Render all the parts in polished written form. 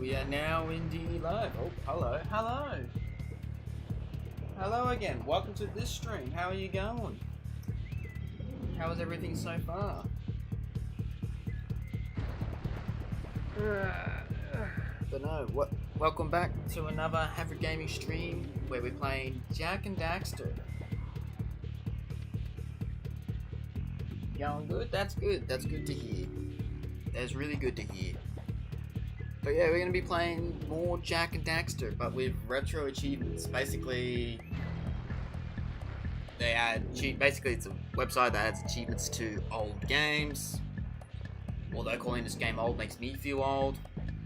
We are now in DD Live. Oh, hello, hello. Hello again. Welcome to this stream. How are you going? How is everything so far? But no, welcome back to another Havard Gaming stream where we're playing Jak and Daxter. Going good? That's good. That's good to hear. That's really good to hear. But yeah, we're going to be playing more Jak and Daxter, but with Retroachievements. Basically, they add basically it's a website that adds achievements to old games. Although calling this game old makes me feel old.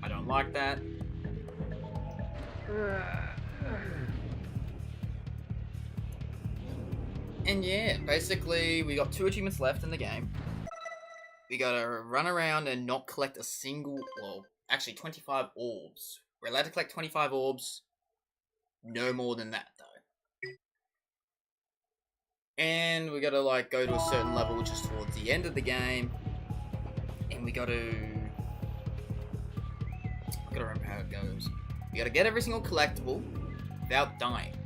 I don't like that. And yeah, basically we got 2 achievements left in the game. We gotta run around and not collect a single, well, actually 25 orbs. We're allowed to collect 25 orbs. No more than that though. And we gotta like go to a certain level which is towards the end of the game. And we gotta remember how it goes. We gotta get every single collectible without dying.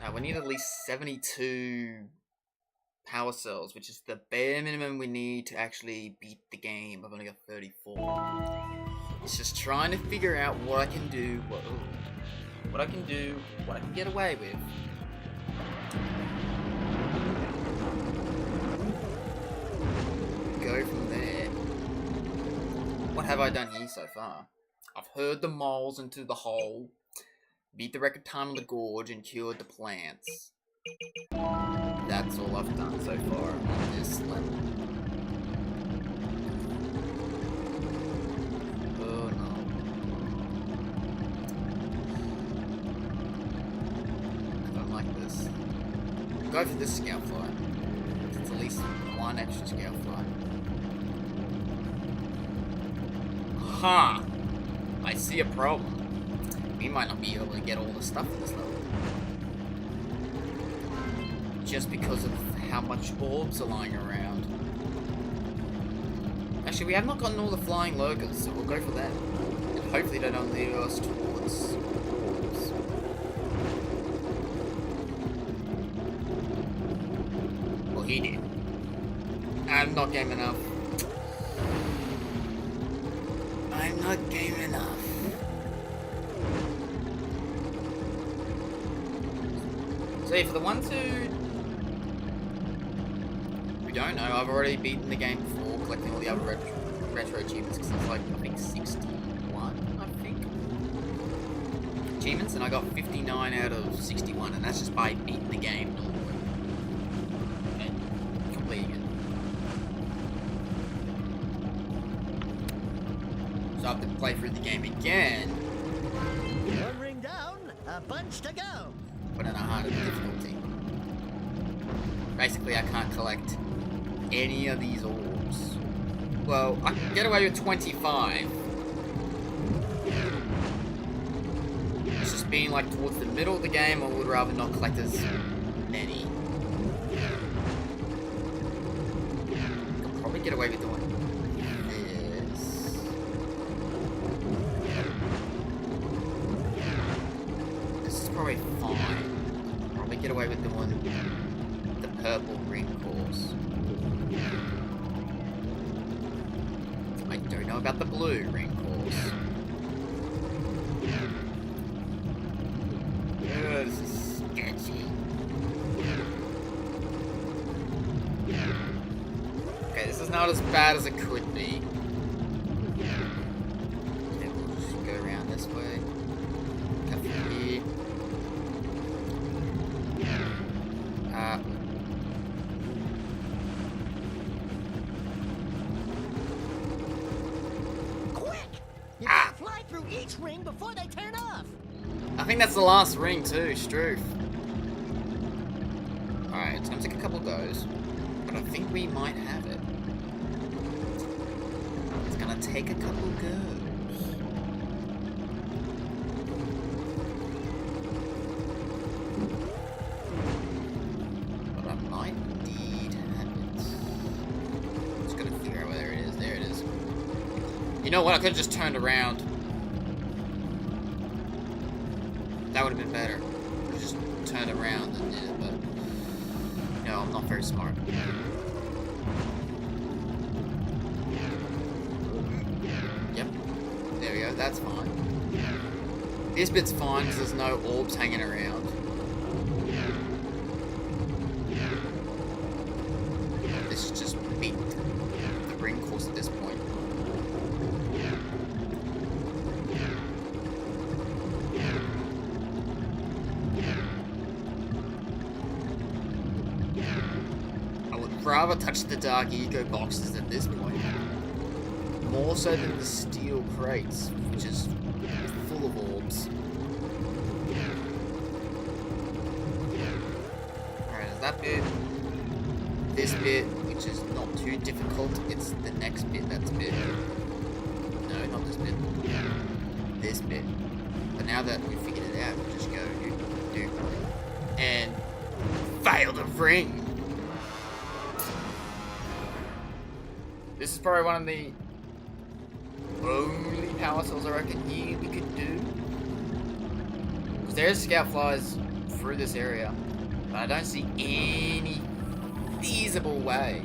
Now we need at least 72 power cells, which is the bare minimum we need to actually beat the game. I've only got 34. It's just trying to figure out what I can do, what I can do, what I can get away with. Go from there. What have I done here so far? I've herded the moles into the hole, beat the record time on the gorge, and cured the plants. That's all I've done so far on this level. Oh no. I don't like this. Go for this scoutfly. It's at least one extra scoutfly. Ha! I see a problem. We might not be able to get all the stuff in this level. Just because of how much orbs are lying around. Actually, we have not gotten all the flying lurkers, so we'll go for that. And hopefully they don't lead us towards orbs. Well, he did. I'm not game enough. I'm not game enough. So yeah, for the ones who don't know, I've already beaten the game before, collecting all the other retro achievements, because it's like, I think 61, achievements, and I got 59 out of 61, and that's just by beating the game normally, and completing it. So I have to play through the game again. 1 ring down, a bunch to go. But in a harder difficulty. Basically, I can't collect any of these orbs. Well, I can get away with 25. It's just being like towards the middle of the game, I would rather not collect as many. I'll probably get away with doing this. This is probably fine. I'll probably get away with doing the purple ring course. I don't know about the blue ring course. This is sketchy. Okay, this is not as bad as it could be. Okay, we'll just go around this way. Come through here. Fly through each ring before they turn off. I think that's the last ring too, Struth. Alright, it's gonna take a couple goes, but I think we might have it. It's gonna take a couple goes. But I might indeed have it. Just gotta figure out where it is. There it is. You know what? I could have just turned around. That would have been better. I could have just turned around and did it, but... No, I'm not very smart. Yep. There we go, that's fine. This bit's fine because there's no orbs hanging around. This is just beat the ring course at this point. I would rather touch the dark ego boxes at this point. More so than the steel crates, which is full of orbs. Alright, is that bit? This bit, which is not too difficult, it's the next bit that's bit. No, not this bit. This bit. But now that we figured it out, we'll just go do and fail the ring. This is probably one of the only power cells I reckon here we could do. Because there's scout flies through this area, but I don't see any feasible way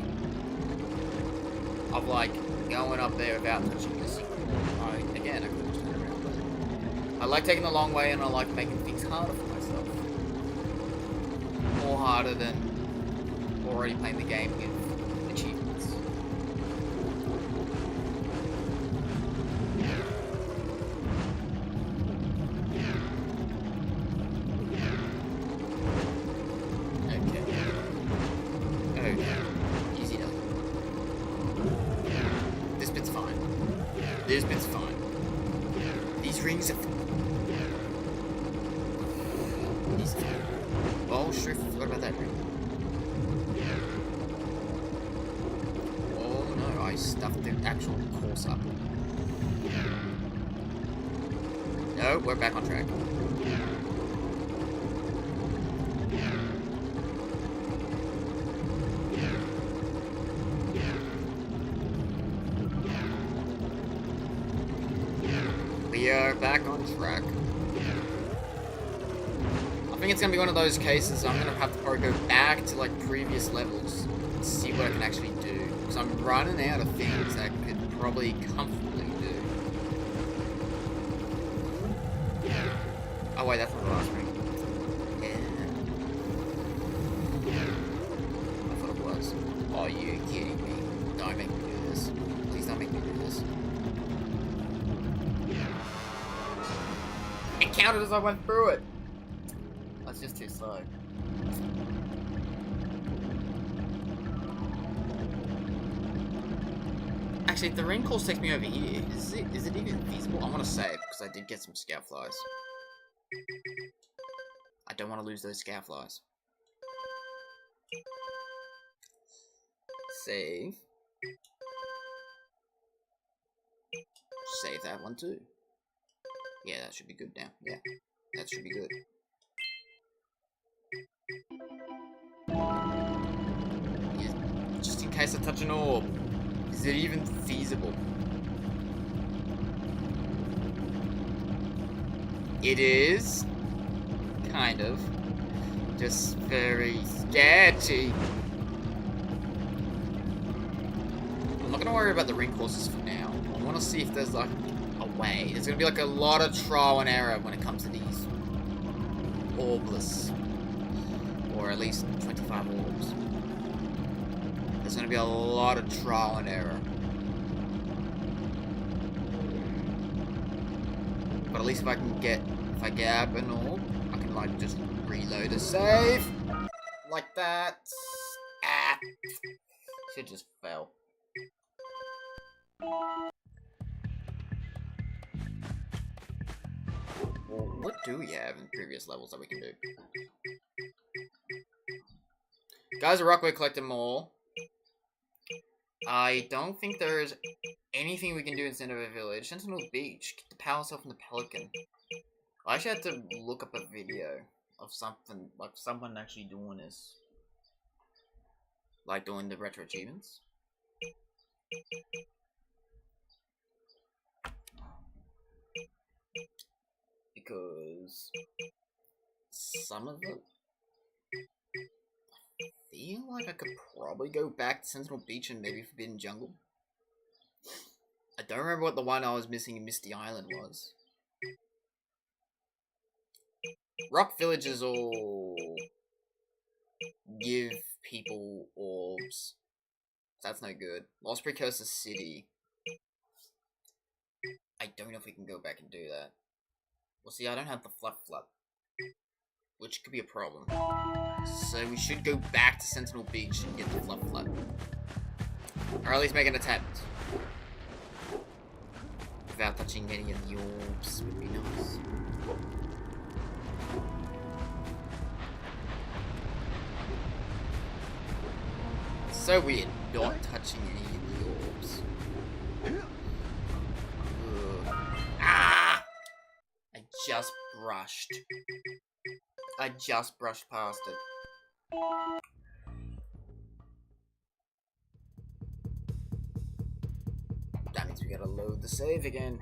of like going up there without touching this. Again, I could have turned around, but I like taking the long way and I like making things harder for myself. More harder than already playing the game with achievements. This bit's fine. These rings are... These... Oh, sure, forgot about that ring. Oh no, I stuffed the actual course up. No, we're back on track. We are back on track. I think it's gonna be one of those cases I'm gonna have to probably go back to like previous levels and see what I can actually do. Because I'm running out of things that I could probably comfortably do. Oh wait, that's not the last ring. Yeah. I thought it was. Oh, you kidding me? Don't make me do this. Please don't make me do this. It counted as I went through it. That's just too slow. Actually, if the ring course takes me over here, is it even feasible? I want to save because I did get some scout flies. I don't want to lose those scout flies. Save. Save that one too. Yeah, that should be good now. Yeah, that should be good. Yeah, just in case I touch an orb. Is it even feasible? It is. Kind of. Just very sketchy. I'm not gonna worry about the ring courses for now. I want to see if there's like a way. There's gonna be like a lot of trial and error when it comes to these orbless, or at least 25 orbs. There's gonna be a lot of trial and error. But at least if I get up an orb, I can like just reload a save. Like that. Ah. Shit just fell. Well, what do we have in previous levels that we can do? Guys are Rockaway collecting more. I don't think there's anything we can do instead of a village. Sentinel Beach. Get the power cell from the Pelican. I actually had to look up a video of something, like someone actually doing this. Like doing the Retroachievements. because some of it, I feel like I could probably go back to Sentinel Beach and maybe Forbidden Jungle. I don't remember what the one I was missing in Misty Island was. Rock Villages all give people orbs. That's no good. Lost Precursor City. I don't know if we can go back and do that. Well, see, I don't have the Fluff, which could be a problem. So we should go back to Sentinel Beach and get the Fluff. Or at least make an attempt. Without touching any of the orbs would be nice. So weird, not touching any of the orbs. Ah! I just brushed past it. That means we gotta load the save again.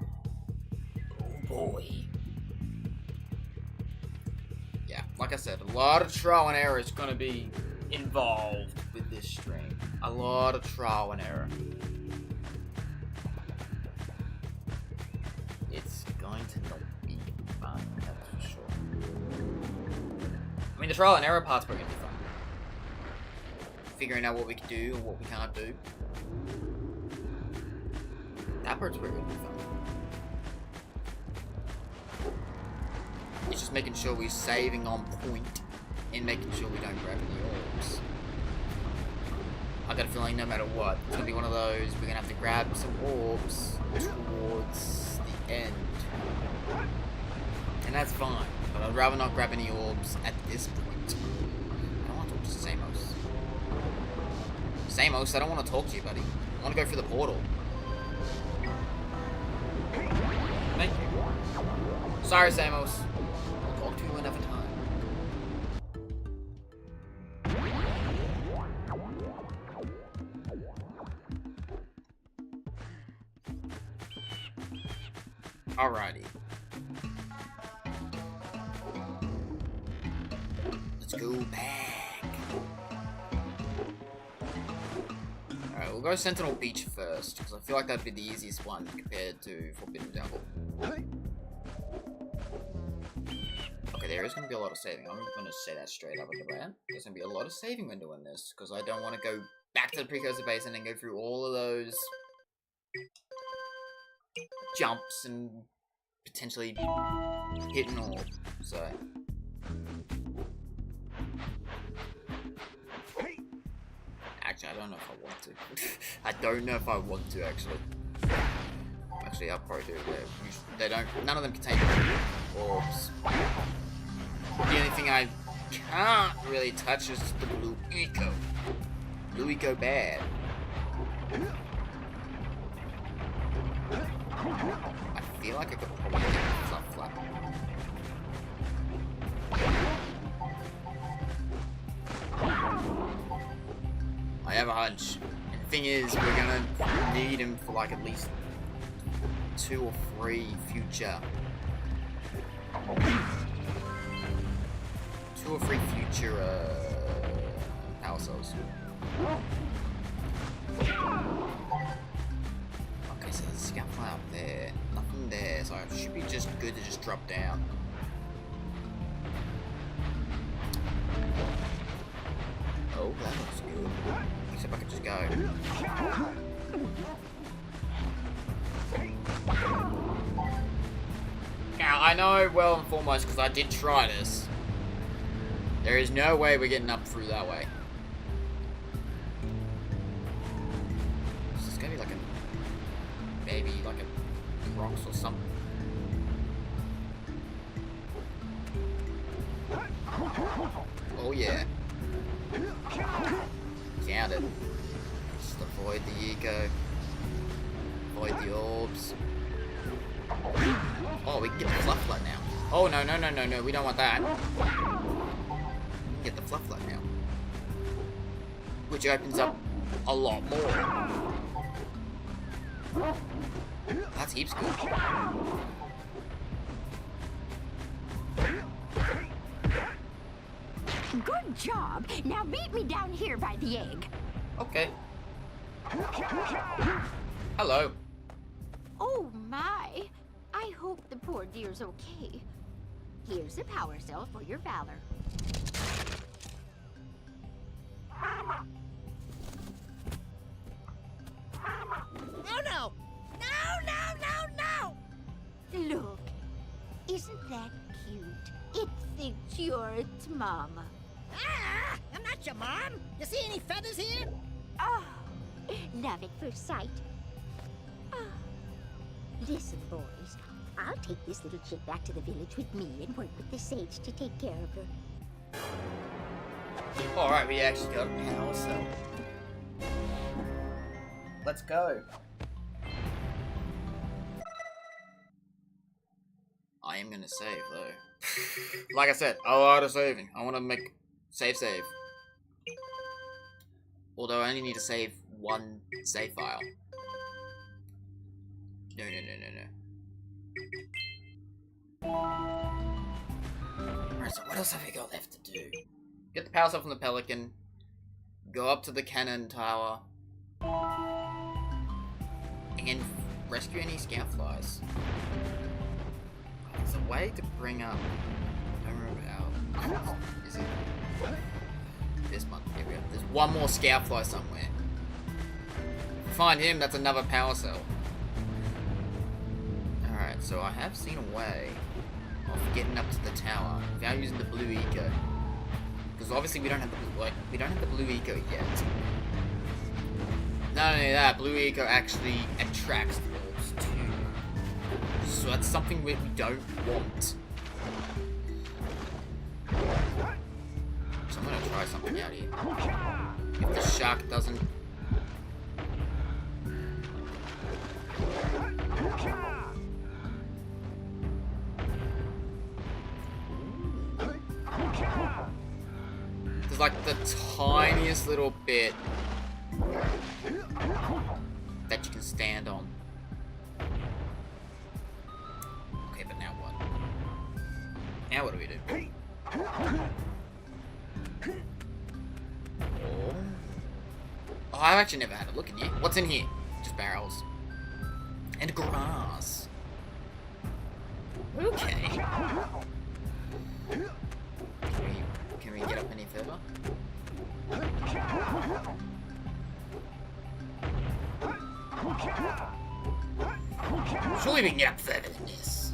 Oh boy. Yeah, like I said, a lot of trial and error is gonna be involved with this stream. A lot of trial and error. It's going to not be fun, that's for sure. I mean, the trial and error part's probably gonna be fun. Figuring out what we can do and what we can't do. That part's probably gonna be fun. It's just making sure we're saving on point and making sure we don't grab any orbs. I got a feeling no matter what, it's gonna be one of those, we're gonna have to grab some orbs towards the end. And that's fine, but I'd rather not grab any orbs at this point. I don't want to talk to Samos. Samos, I don't want to talk to you, buddy. I want to go through the portal. Thank you. Sorry, Samos. I'll talk to you another time. Alrighty. Let's go back. Alright, we'll go Sentinel Beach first, because I feel like that'd be the easiest one compared to Forbidden Jungle. Okay, there is going to be a lot of saving. I'm going to say that straight up at the bat. There's going to be a lot of saving when doing this, because I don't want to go back to the Precursor Basin and go through all of those jumps and potentially hit an orb, so. Actually, I don't know if I want to. I don't know if I want to, actually. Actually, I'll probably do it. They don't, none of them contain orbs. The only thing I can't really touch is the Blue Eco. Blue Eco bad. I feel like I could probably get a Fluff. I have a hunch. And the thing is, we're gonna need him for like at least 2 or 3 future. 2 or 3 future power cells. Okay, so there's a scout fly up there. Nothing there, so it should be just good to just drop down. Oh, that looks good. Except I could just go. Now, I know well and foremost, because I did try this. There is no way we're getting up through that way. This is gonna be like a... maybe like a rocks or something. Oh yeah. Counted. Just avoid the eco. Avoid the orbs. Oh, we can get the Fluff now. Oh no, we don't want that. We can get the Fluff now. Which opens up a lot more. That's heaps good. Good job. Now meet me down here by the egg. Okay. Hello. Oh my. I hope the poor dear's okay. Here's a power cell for your valor. No, no! No, no, no, no! Look, isn't that cute? It thinks you're its mama. Ah! I'm not your mom! You see any feathers here? Oh, love at first sight. Oh. Listen, boys. I'll take this little chick back to the village with me and work with the sage to take care of her. Alright, we actually got a power cell. Let's go. I am gonna save though. Like I said, a lot of saving. I want to make save. Although I only need to save one save file. No. Alright, so what else have we got left to do? Get the power cell from the Pelican. Go up to the cannon tower. And rescue any scoutflies. There's a way to bring up... I don't remember how... Is it... This one. Here we go. There's one more scoutfly somewhere. If we find him, that's another power cell. Alright, so I have seen a way of getting up to the tower without using the blue eco. Because obviously we don't have the blue eco yet. Not only that, blue eco actually attracts the orbs too. So that's something we don't want. So I'm gonna try something out here. If the shark doesn't... There's like the tiniest little bit that you can stand on. Okay, but now what? Now what do we do? Oh, I've actually never had a look in here. What's in here? Just barrels. And grass. Okay. Can we get up any further? Surely we can get up further than this.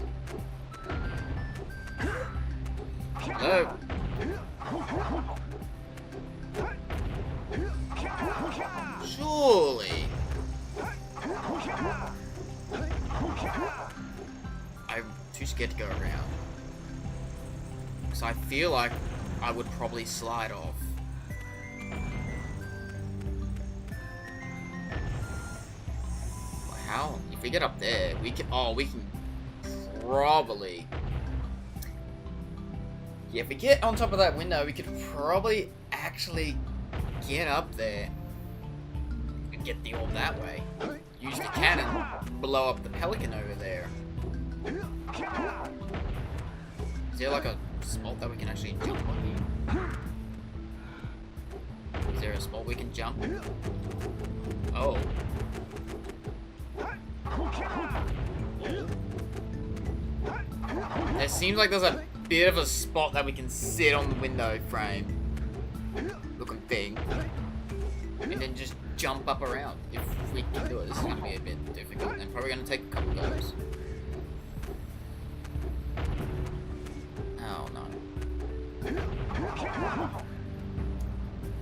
Hello? Surely. I'm too scared to go around. Because I feel like I would probably slide off. How? If we get up there, we can... Oh, we can probably... Yeah, if we get on top of that window, we could probably actually get up there and get the orb that way. Use the cannon, blow up the pelican over there. Is there like a spot that we can actually jump on here? Is there a spot we can jump? Oh. It seems like there's a bit of a spot that we can sit on the window frame looking thing and then just jump up around. If we can do it, this is going to be a bit difficult and probably going to take a couple goes. Oh no.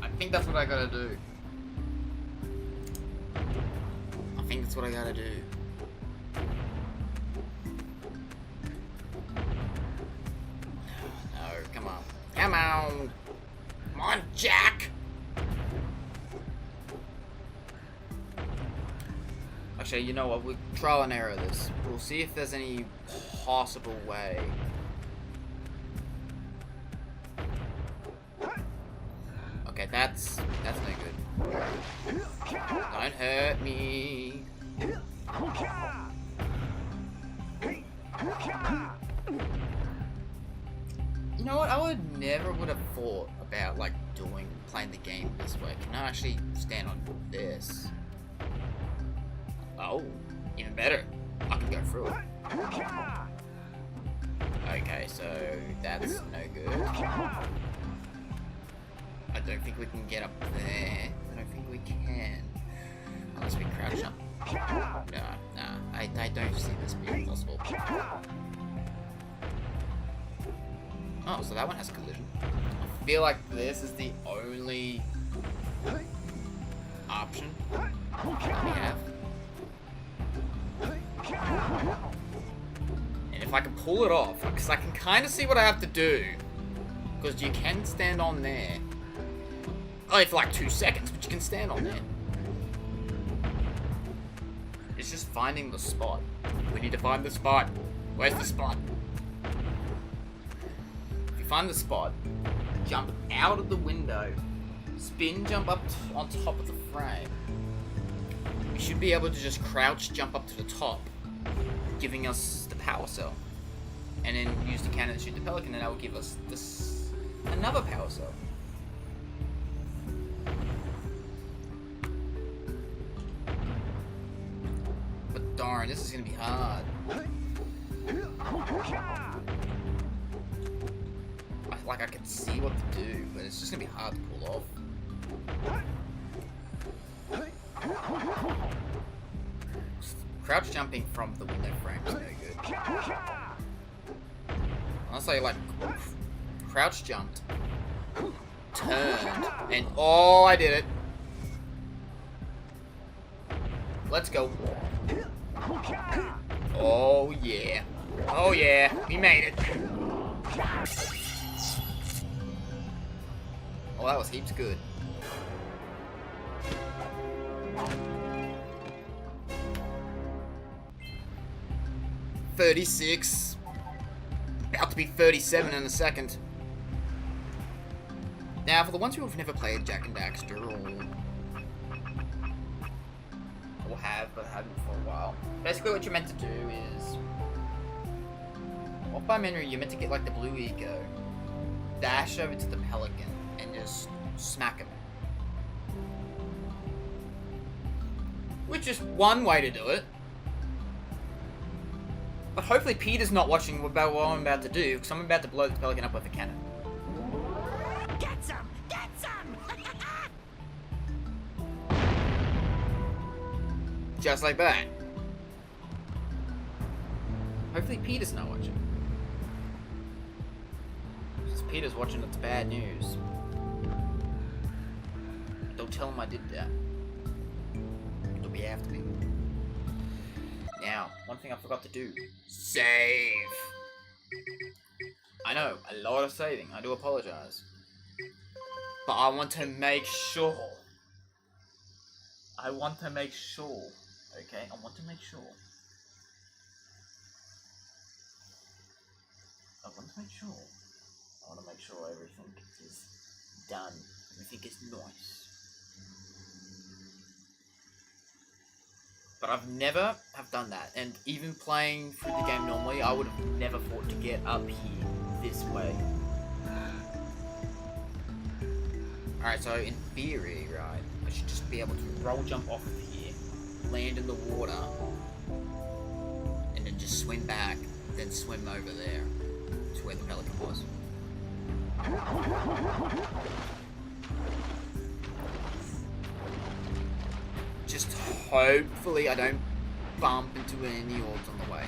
I think that's what I gotta do. I think that's what I gotta do. No, come on. Come on! Come on, Jak! Actually, you know what? We'll trial and error this. We'll see if there's any possible way. Okay, that's no good. Don't hurt me. You know what? I never would have thought about like playing the game this way. Can I actually stand on this? Oh, even better. I can go through it. Okay, so that's no good. I don't think we can get up there. I don't think we can. Unless we crouch jump. Nah. I don't see this being possible. Oh, so that one has collision. I feel like this is the only option that we have. And if I can pull it off, because I can kind of see what I have to do. Because you can stand on there. Only for like 2 seconds, but you can stand on there. It's just finding the spot. We need to find the spot. Where's the spot? If you find the spot, jump out of the window, spin jump up on top of the frame. We should be able to just crouch jump up to the top, giving us the power cell. And then use the cannon to shoot the pelican, and that will give us this another power cell. But darn, this is gonna be hard. I can see what to do, but it's just gonna be hard to pull off. Crouch jumping from the window frame is no good. Unless I like crouch jumped, turned, and oh, I did it. Let's go. Oh yeah. Oh yeah, we made it. Oh, that was heaps good. $36. About to be 37 in a second. Now, for the ones who have never played Jak and Daxter, or have, but haven't for a while, basically what you're meant to do is, off by memory, you're meant to get like the blue ego, dash over to the pelican, and just smack him. Which is one way to do it. But hopefully Peter's not watching about what I'm about to do, because I'm about to blow the pelican up with a cannon. Get some! Get some! Just like that. Hopefully Peter's not watching. If Peter's watching, it's bad news. Don't tell him I did that. It'll be after me. Now, one thing I forgot to do. Save! I know, a lot of saving. I do apologize. But I want to make sure. I want to make sure. Okay? I want to make sure. I want to make sure. I want to make sure everything is done. Everything is nice. But I've never have done that, and even playing through the game normally, I would have never thought to get up here this way. Alright, so in theory, right, I should just be able to roll jump off of here, land in the water, and then just swim back, then swim over there to where the pelican was. Just hopefully I don't bump into any orbs on the way.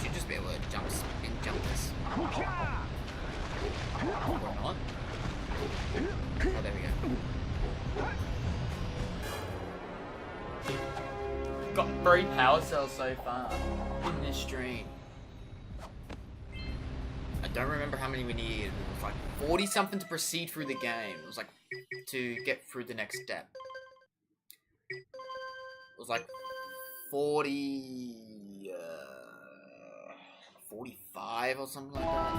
Should just be able to jump, spin jump this. Or not. Oh, there we go. Got 3 power cells so far in this stream. I don't remember how many we needed. It was like 40 something to proceed through the game. It was like to get through the next step. It was like 45 or something like that.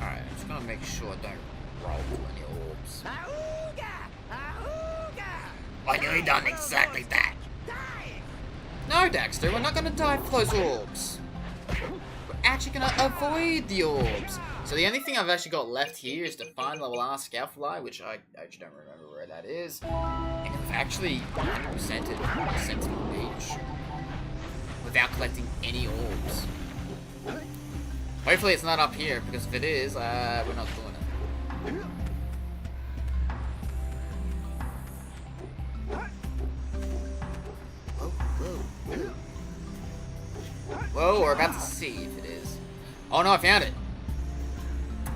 Alright, I'm just gonna make sure I don't roll into any orbs. Auga! Auga! I nearly done exactly that. No, Daxter, we're not gonna die for those orbs. We're actually gonna avoid the orbs. So the only thing I've actually got left here is to find level R Scoutfly, which I actually don't remember where that is. And I've actually 100%ed Sentinel Beach without collecting any orbs. Hopefully it's not up here, because if it is, we're not doing it. Whoa, we're about to see if it is. Oh no, I found it!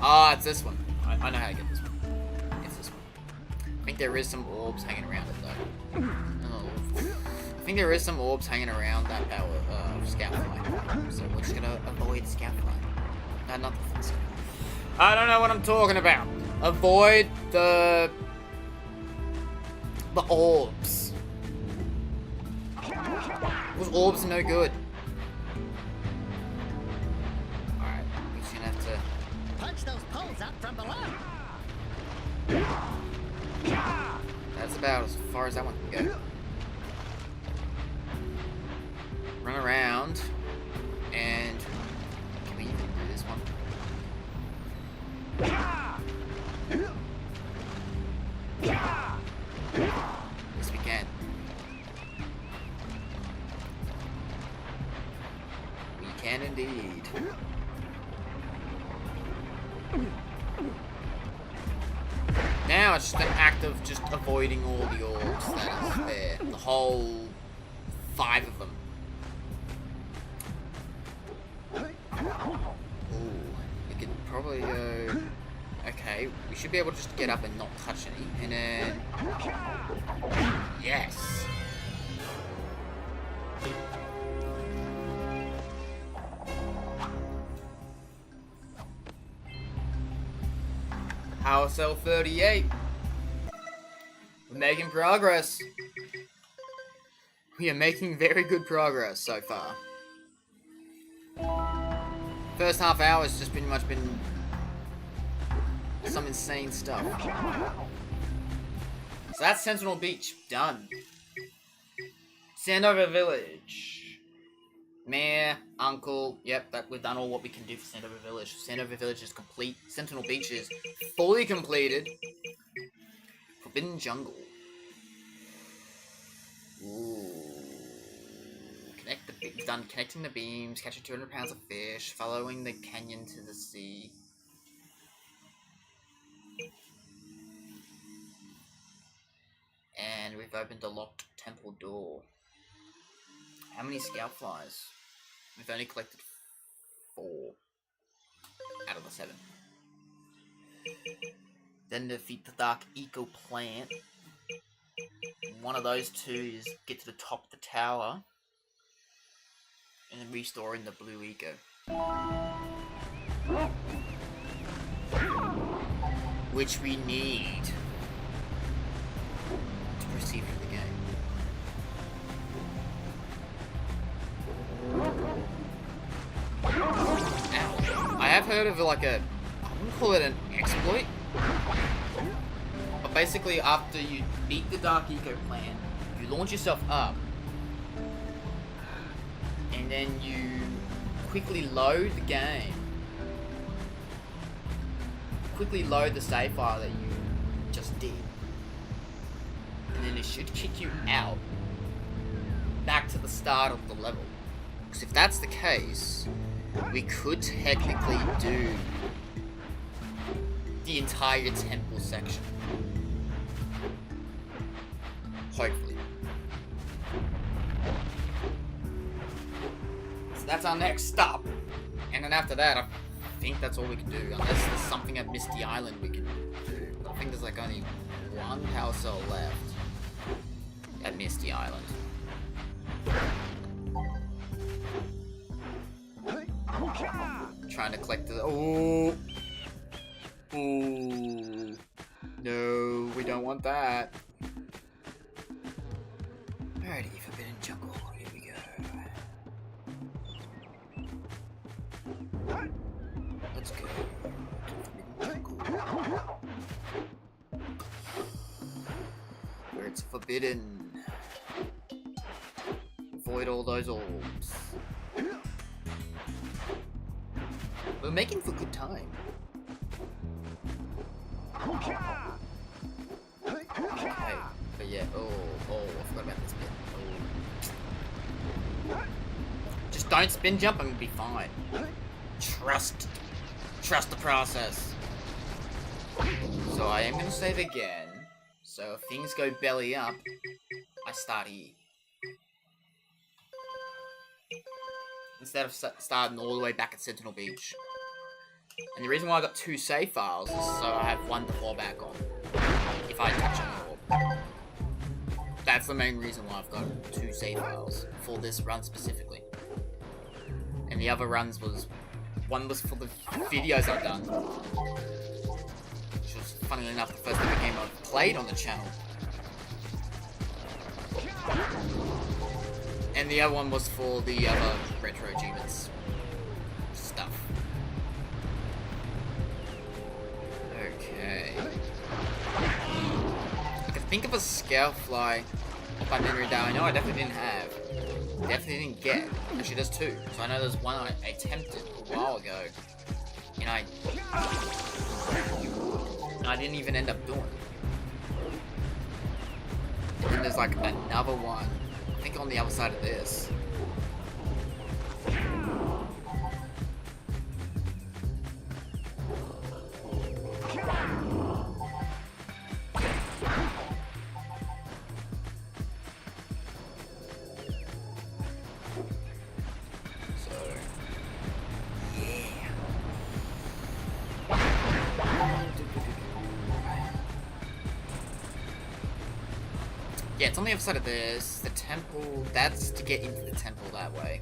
Ah, it's this one. I know how to get this one. It's this one. I think there is some orbs hanging around it though. Oh. I think there is some orbs hanging around that power Scoutfly. So we're just gonna avoid Scoutfly. No, not the Scoutfly. I don't know what I'm talking about. Avoid the orbs. Those orbs are no good. Alright, we're just gonna have to Punch those poles out from below. That's about as far as that one can go. Run around, and can we even do this one? Yes, we can. We can indeed. Now it's just an act of just avoiding all the orbs that is there. The whole 5 of them. Ooh, we could probably go... Okay, we should be able to just get up and not touch any. And then... Yes! Power Cell 38. We're making progress. We are making very good progress so far. First half hour has just pretty much been some insane stuff. So that's Sentinel Beach. Done. Sandover Village. Mayor, Uncle, yep, we've done all what we can do for Sandover Village. Sandover Village is complete. Sentinel Beach is fully completed. Forbidden Jungle. Ooh. We've done connecting the beams, catching 200 pounds of fish, following the canyon to the sea. And we've opened a locked temple door. How many Scoutflies? We've only collected 4 out of the 7. Then defeat the Dark Eco Plant. One of those 2 is get to the top of the tower. And then restoring the Blue Eco. Which we need to proceed with the game. Now, I have heard of like I wouldn't call it an exploit, but basically after you beat the Dark Eco Plant, you launch yourself up, and then you quickly load the game, quickly load the save file that you just did, and then it should kick you out back to the start of the level. Because if that's the case, we could technically do the entire temple section. Hopefully. So that's our next stop. And then after that, I think that's all we can do. Unless there's something at Misty Island we can do. But I think there's like only 1 power cell left at Misty Island. Trying to collect the... Oh! Ooh. No, we don't want that. Alrighty, Forbidden Jungle. Here we go. Let's go. Forbidden Jungle. Where it's forbidden. Avoid all those orbs. We're making for good time. Okay, but yeah, oh, I forgot about this bit. Oh. Just don't spin jump and we'll be fine. Trust the process. So I am gonna save again. So if things go belly up, I start here. Instead of starting all the way back at Sentinel Beach. And the reason why I got 2 save files is so I have 1 to fall back on. If I touch on the orb. That's the main reason why I've got 2 save files. For this run specifically. And the other runs was... one was for the videos I've done. Which was, funnily enough, the first ever game I've played on the channel. And the other one was for the other Retroachievements stuff. Okay. I can think of a Scalefly by memory that I know I definitely didn't have. Definitely didn't get. Actually, there's 2. So I know there's one I attempted a while ago. And I didn't even end up doing. And then there's like another one. I think on the other side of this. Yeah, it's on the other side of this. The temple, that's to get into the temple that way.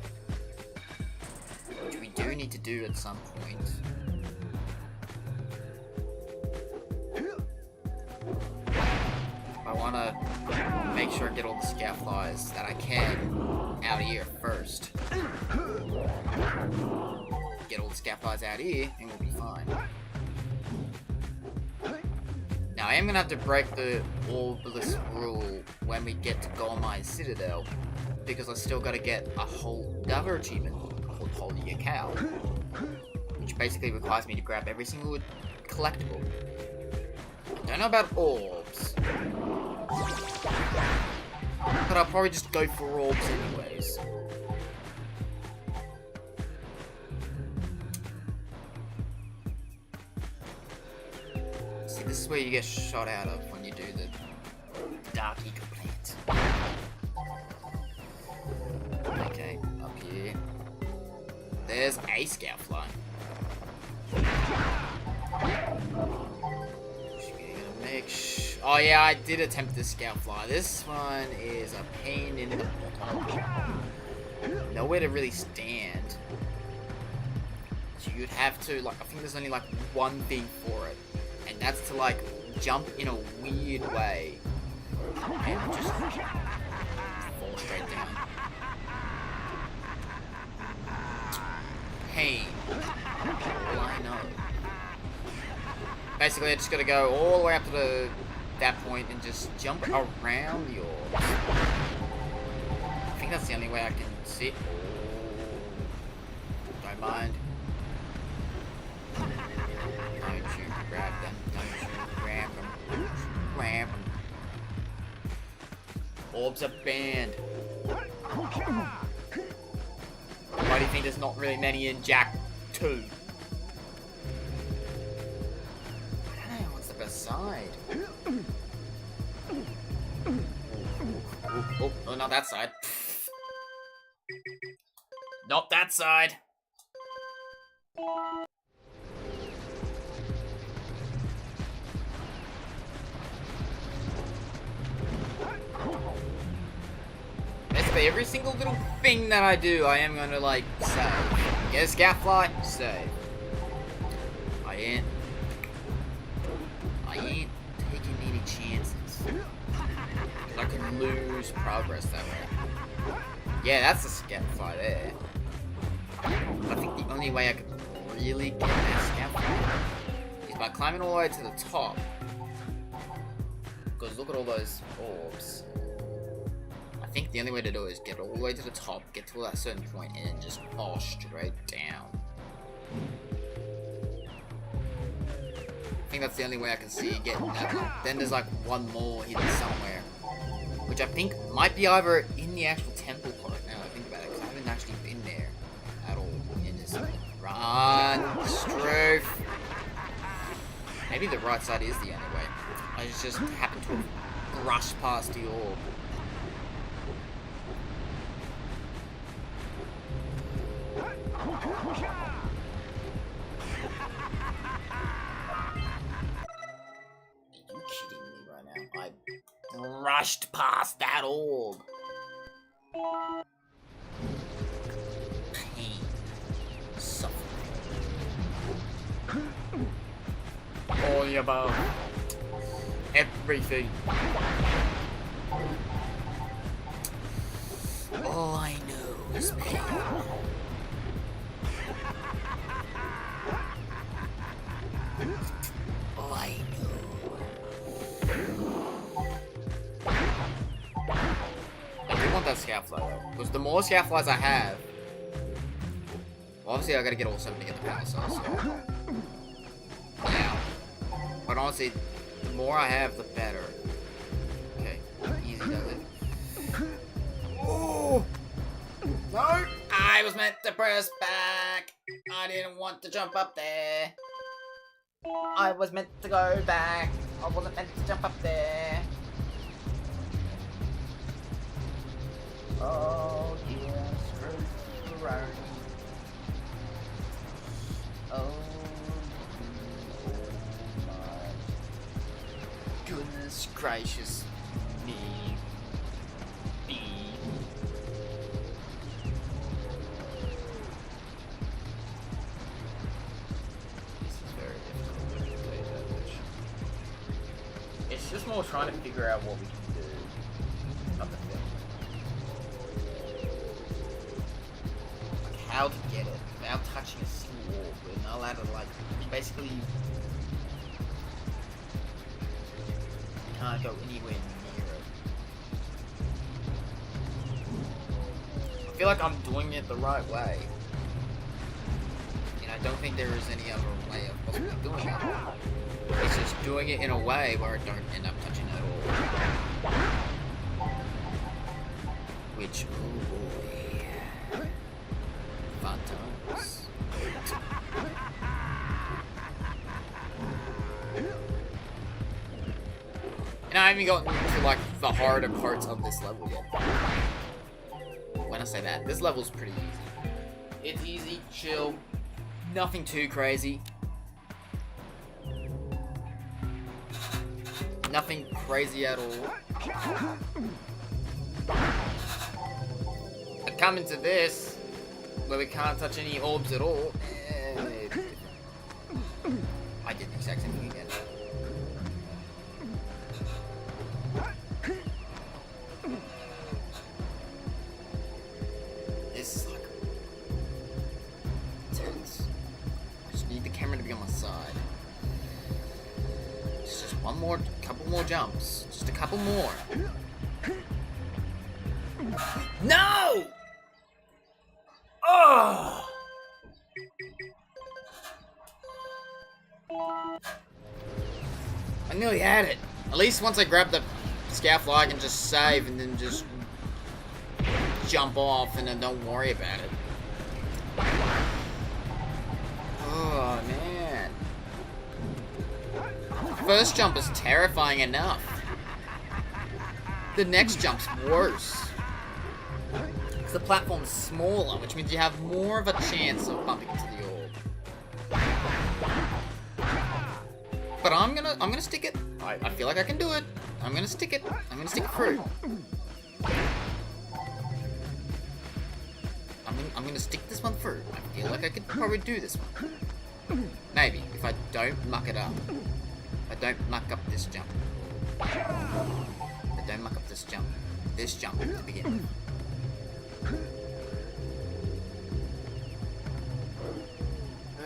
Which we do need to do at some point. I want to make sure I get all the Scaleflies that I can out here first. Get all the Scaleflies out here, and we'll be fine. Now, I am going to have to break the Orbless rule when we get to Golmai Citadel, because I still got to get a whole other achievement called Holy Your Cow, which basically requires me to grab every single collectible. I don't know about orbs, but I'll probably just go for orbs anyways. See, this is where you get shot out of when you do the Dark Eco Plant. Okay, up here. There's a Scalefly. Oh yeah, I did attempt this Scalefly. This one is a pain in the bottom. Nowhere to really stand. So you'd have to, like, I think there's only like one thing for it. And that's to, like, jump in a weird way. And just fall straight down. Pain. All I know. Basically, I just gotta go all the way up to that point and just jump around the orbs. I think that's the only way I can sit. Don't mind. Don't you grab them. Don't you grab them. Grab them. Orbs are banned. Why do you think there's not really many in Jak 2? Side. Oh, not that side. Not that side. Basically, every single little thing that I do, I am gonna, like, save. Get a Scalefly, save. I ain't taking any chances. I can lose progress that way. Yeah, that's a Scalefly there. But I think the only way I could really get that Scalefly is by climbing all the way to the top. Because look at all those orbs. I think the only way to do it is get all the way to the top, get to that certain point, and then just fall straight down. I think that's the only way I can see getting that one. Then there's like one more hidden somewhere, which I think might be either in the actual temple part. Now I think about it, because I haven't actually been there at all in this. Run, Struth. Maybe the right side is the only way. I just happened to have brushed past the orb. Are you kidding me right now? I brushed past that orb. Pain. Suffering. All the above. Everything. All I know is pain. All I know. I do want that scoutfly though, because the more scoutflies I have, well, obviously I gotta get all 7 to get the power cells. So. Yeah. But honestly, the more I have, the better. Okay, easy does it. Oh! No! I was meant to press back! I didn't want to jump up there. I was meant to go back. I wasn't meant to jump up there. Oh dear, screw around. Oh my goodness gracious me. It's just more trying to figure out what we can do. Not the thing. Like how to get it without touching a single orb. We're not allowed to like basically you can't go anywhere near it. I feel like I'm doing it the right way. And I don't think there is any other way of possibly doing it. It's just doing it in a way where I don't end up touching it at all. Which, oh boy. Fun times. And I haven't gotten to like the harder parts of this level yet. When I say that, this level's pretty easy. It's easy, chill, nothing too crazy. Nothing crazy at all. I come into this, where we can't touch any orbs at all. I did the exact same thing again. This is like intense. I just need the camera to be on my side. It's just one more, couple more jumps. Just a couple more. No! Oh! I nearly had it. At least once I grab the scoutfly, I can just save and then just jump off and then don't worry about it. Oh, man. First jump is terrifying enough. The next jump's worse. The platform's smaller, which means you have more of a chance of bumping into the orb. But I'm gonna stick it. I feel like I can do it. I'm gonna stick it. I'm gonna stick it through. I'm gonna stick this one through. I feel like I could probably do this one. Maybe, if I don't muck it up. If I don't muck up this jump. If I don't muck up this jump. This jump to begin with.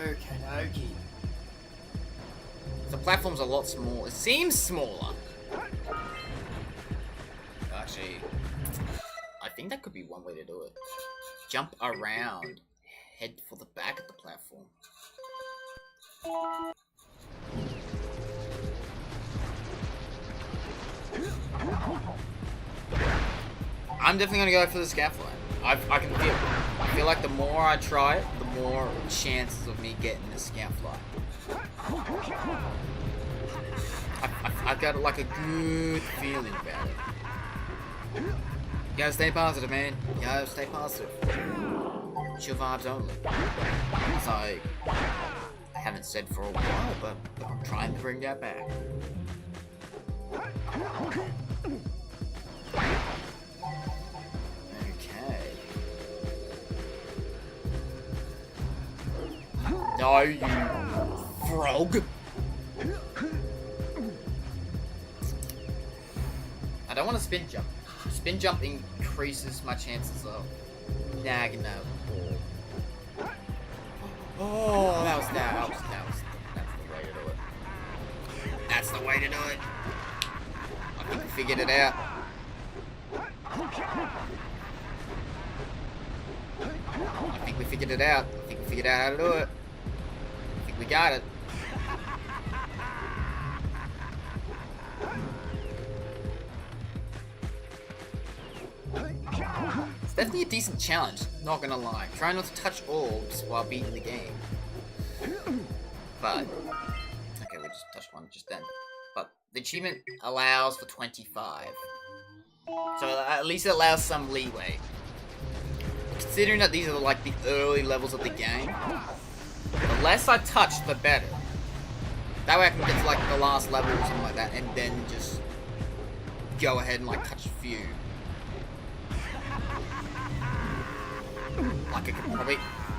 Okay. The platform's a lot smaller. It seems smaller. think that could be one way to do it. Jump around, head for the back of the platform. I'm definitely gonna go for the scaffolding. I can feel it. I feel like the more I try it, the more chances of me getting the scaffold. I've got like a good feeling about it. You gotta stay positive, man. You gotta stay positive. Chill vibes only. As I haven't said for a while, but I'm trying to bring that back. Okay. No, you frog. I don't want to spin jump. Spin jump increases my chances of nagging that ball. Oh, that's the way to do it. That's the way to do it. I think we figured it out. I think we figured it out. I think we figured out how to do it. I think we got it. It's definitely a decent challenge, not gonna lie. Try not to touch orbs while beating the game. But, okay, we just touched one just then. But the achievement allows for 25. So at least it allows some leeway. Considering that these are like the early levels of the game, the less I touch, the better. That way I can get to like the last level or something like that, and then just go ahead and like touch a few. Like I could probably...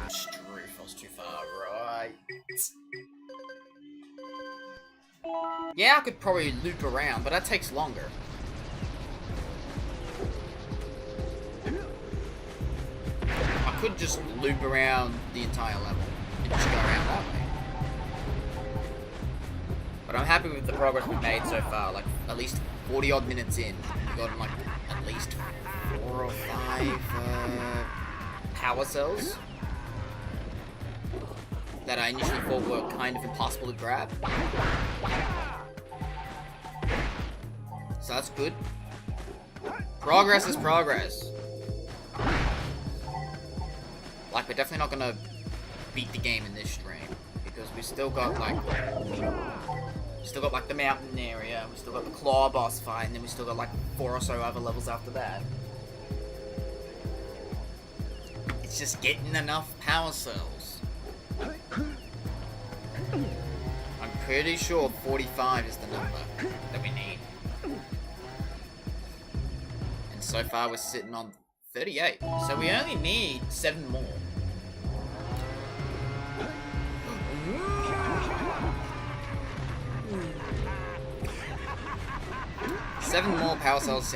Stroof, I was too far right. Yeah, I could probably loop around, but that takes longer. I could just loop around the entire level and just go around that way. But I'm happy with the progress we've made so far. Like, at least 40 odd minutes in, we've gotten like at least 4 or 5 power cells that I initially thought were kind of impossible to grab. So that's good. Progress is progress. Like, we're definitely not gonna beat the game in this stream, because we still got like the mountain area, we still got the claw boss fight, and then we still got like 4 or so other levels after that. It's just getting enough power cells. I'm pretty sure 45 is the number that we need. And so far we're sitting on 38. So we only need 7 more. Seven more power cells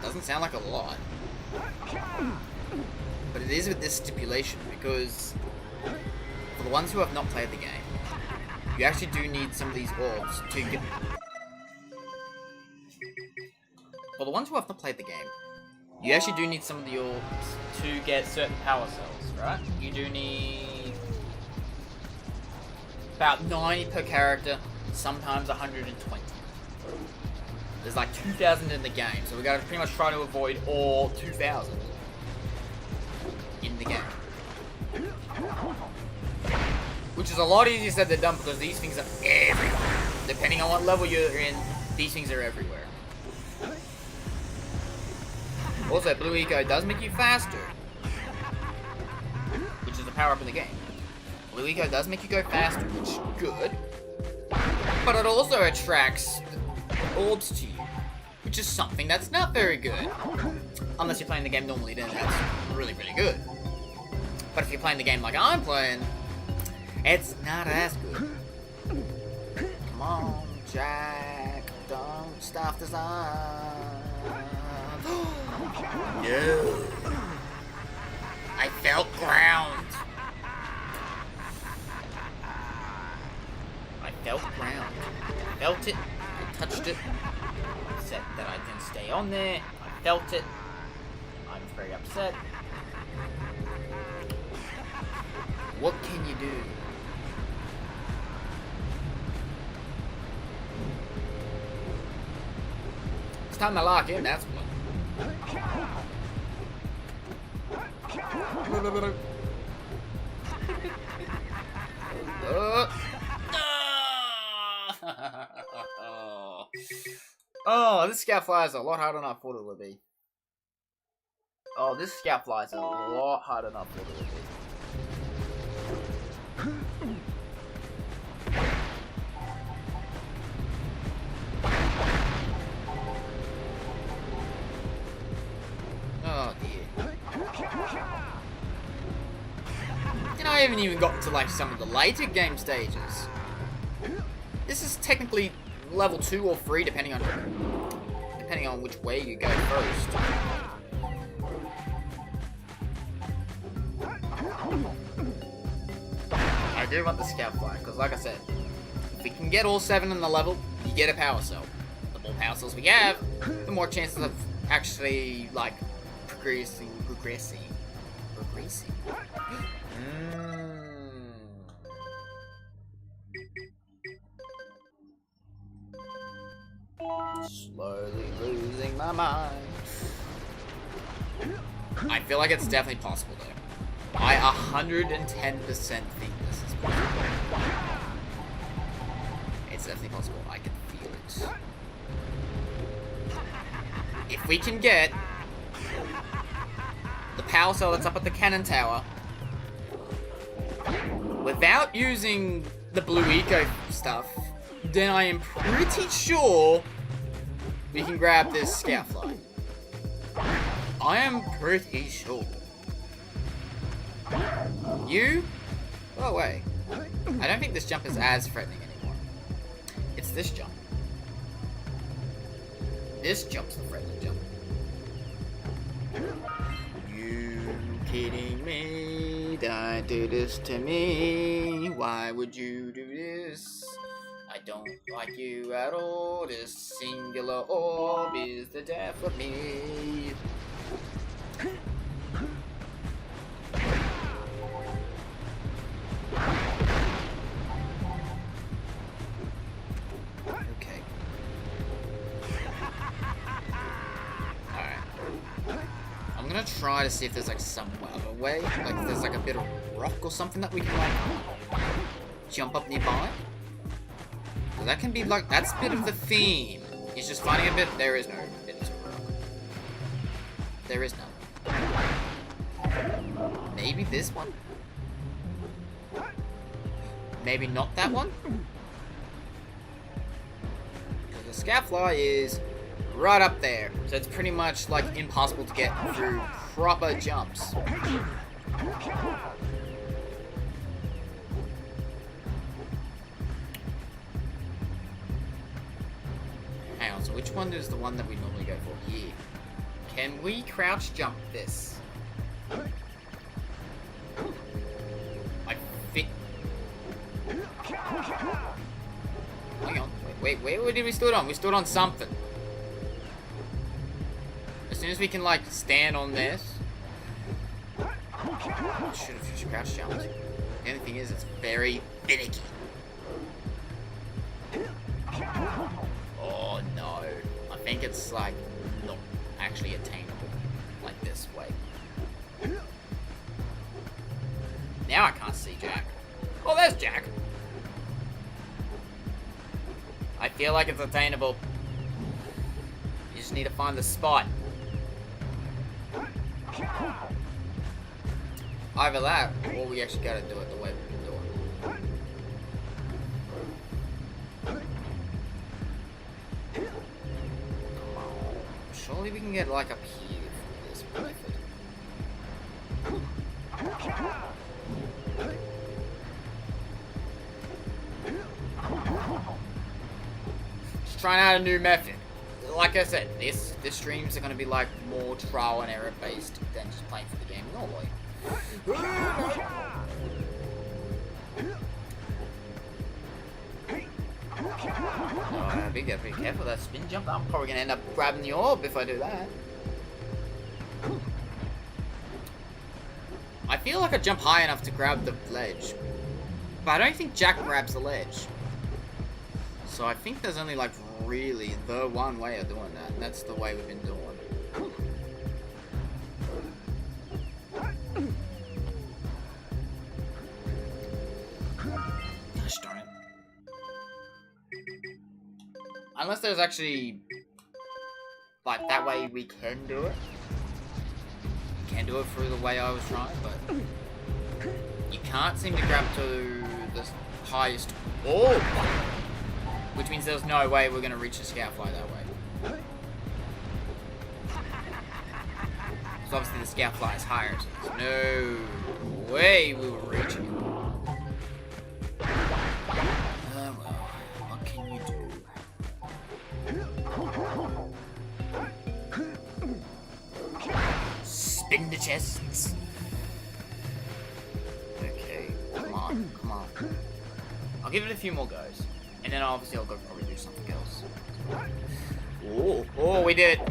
doesn't sound like a lot. But it is with this stipulation, because for the ones who have not played the game, you actually do need some of these orbs to get... For the ones who have not played the game, you actually do need some of the orbs to get certain power cells, right? You do need about 90 per character, sometimes 120. There's like 2,000 in the game, so we gotta pretty much try to avoid all 2,000 in the game. Which is a lot easier said than done, because these things are everywhere. Depending on what level you're in, these things are everywhere. Also, Blue Eco does make you faster, which is a power up in the game. Blue Eco does make you go faster, which is good. But it also attracts orbs to you, which is something that's not very good. Unless you're playing the game normally, then that's really, really good. But if you're playing the game like I'm playing, it's not as good. Come on, Jak, don't stop the sun. No. I felt ground. I felt ground. I felt it. I touched it. Said that I can stay on there. I felt it. very upset. What can you do? It's time to lock in, that's what. Oh, this scout fly is a lot harder than I thought it would be. Oh, this scout fly is a lot harder than I thought it would be. Oh dear. And I haven't even got to like some of the later game stages. This is technically level 2 or 3 depending on which way you go first. I do want the scout fly, because like I said, if we can get all 7 in the level, you get a power cell. The more power cells we have, the more chances of actually like progressing. Slowly losing my mind. I feel like it's definitely possible though. I 110% think this is possible. It's definitely possible. I can feel it. If we can get the power cell that's up at the cannon tower without using the blue eco stuff, then I am pretty sure we can grab this scout fly. I am pretty sure. You? Go away. I don't think this jump is as threatening anymore. It's this jump. This jump's the threatening jump. You kidding me? Don't do this to me. Why would you do this? I don't like you at all. This singular orb is the death of me. Okay. Alright. I'm gonna try to see if there's like some other way. Like if there's like a bit of rock or something that we can like jump up nearby. So that can be like, that's a bit of the theme. He's just finding a bit, there is no bit of rock. There is none. Maybe this one? Maybe not that one? Because the scout fly is right up there. So it's pretty much like impossible to get through proper jumps. Hang on, so which one is the one that we normally go for here? Can we crouch jump this? I think... Hang on, wait, where did we stood on? We stood on something. As soon as we can, like, stand on this... Should have just crouch jumped. The only thing is, it's very finicky. Oh no. I think it's like not actually attainable like this way. Now I can't see Jack. Oh, there's Jack. I feel like it's attainable. You just need to find the spot. Either that, or we actually gotta do it the way we can do it. Surely we can get like up here for this method. Just trying out a new method. Like I said, this streams are gonna be like more trial and error based than just playing for the game normally. Oh, be careful that spin jump. I'm probably gonna end up grabbing the orb if I do that. feel like I jump high enough to grab the ledge. But I don't think Jak grabs the ledge. So I think there's only like really the one way of doing that. And that's the way we've been doing. Gosh darn it. Unless there's actually like that way we can do it. Can do it through the way I was trying, but you can't seem to grab to the highest orb, which means there's no way we're gonna reach the Scoutfly that way. So obviously the Scoutfly is higher, so there's no way we were reaching it. Well, what can you do? Spin the chests. Okay, come on, come on. I'll give it a few more goes, and then obviously I'll go probably do something else. Oh, we did it.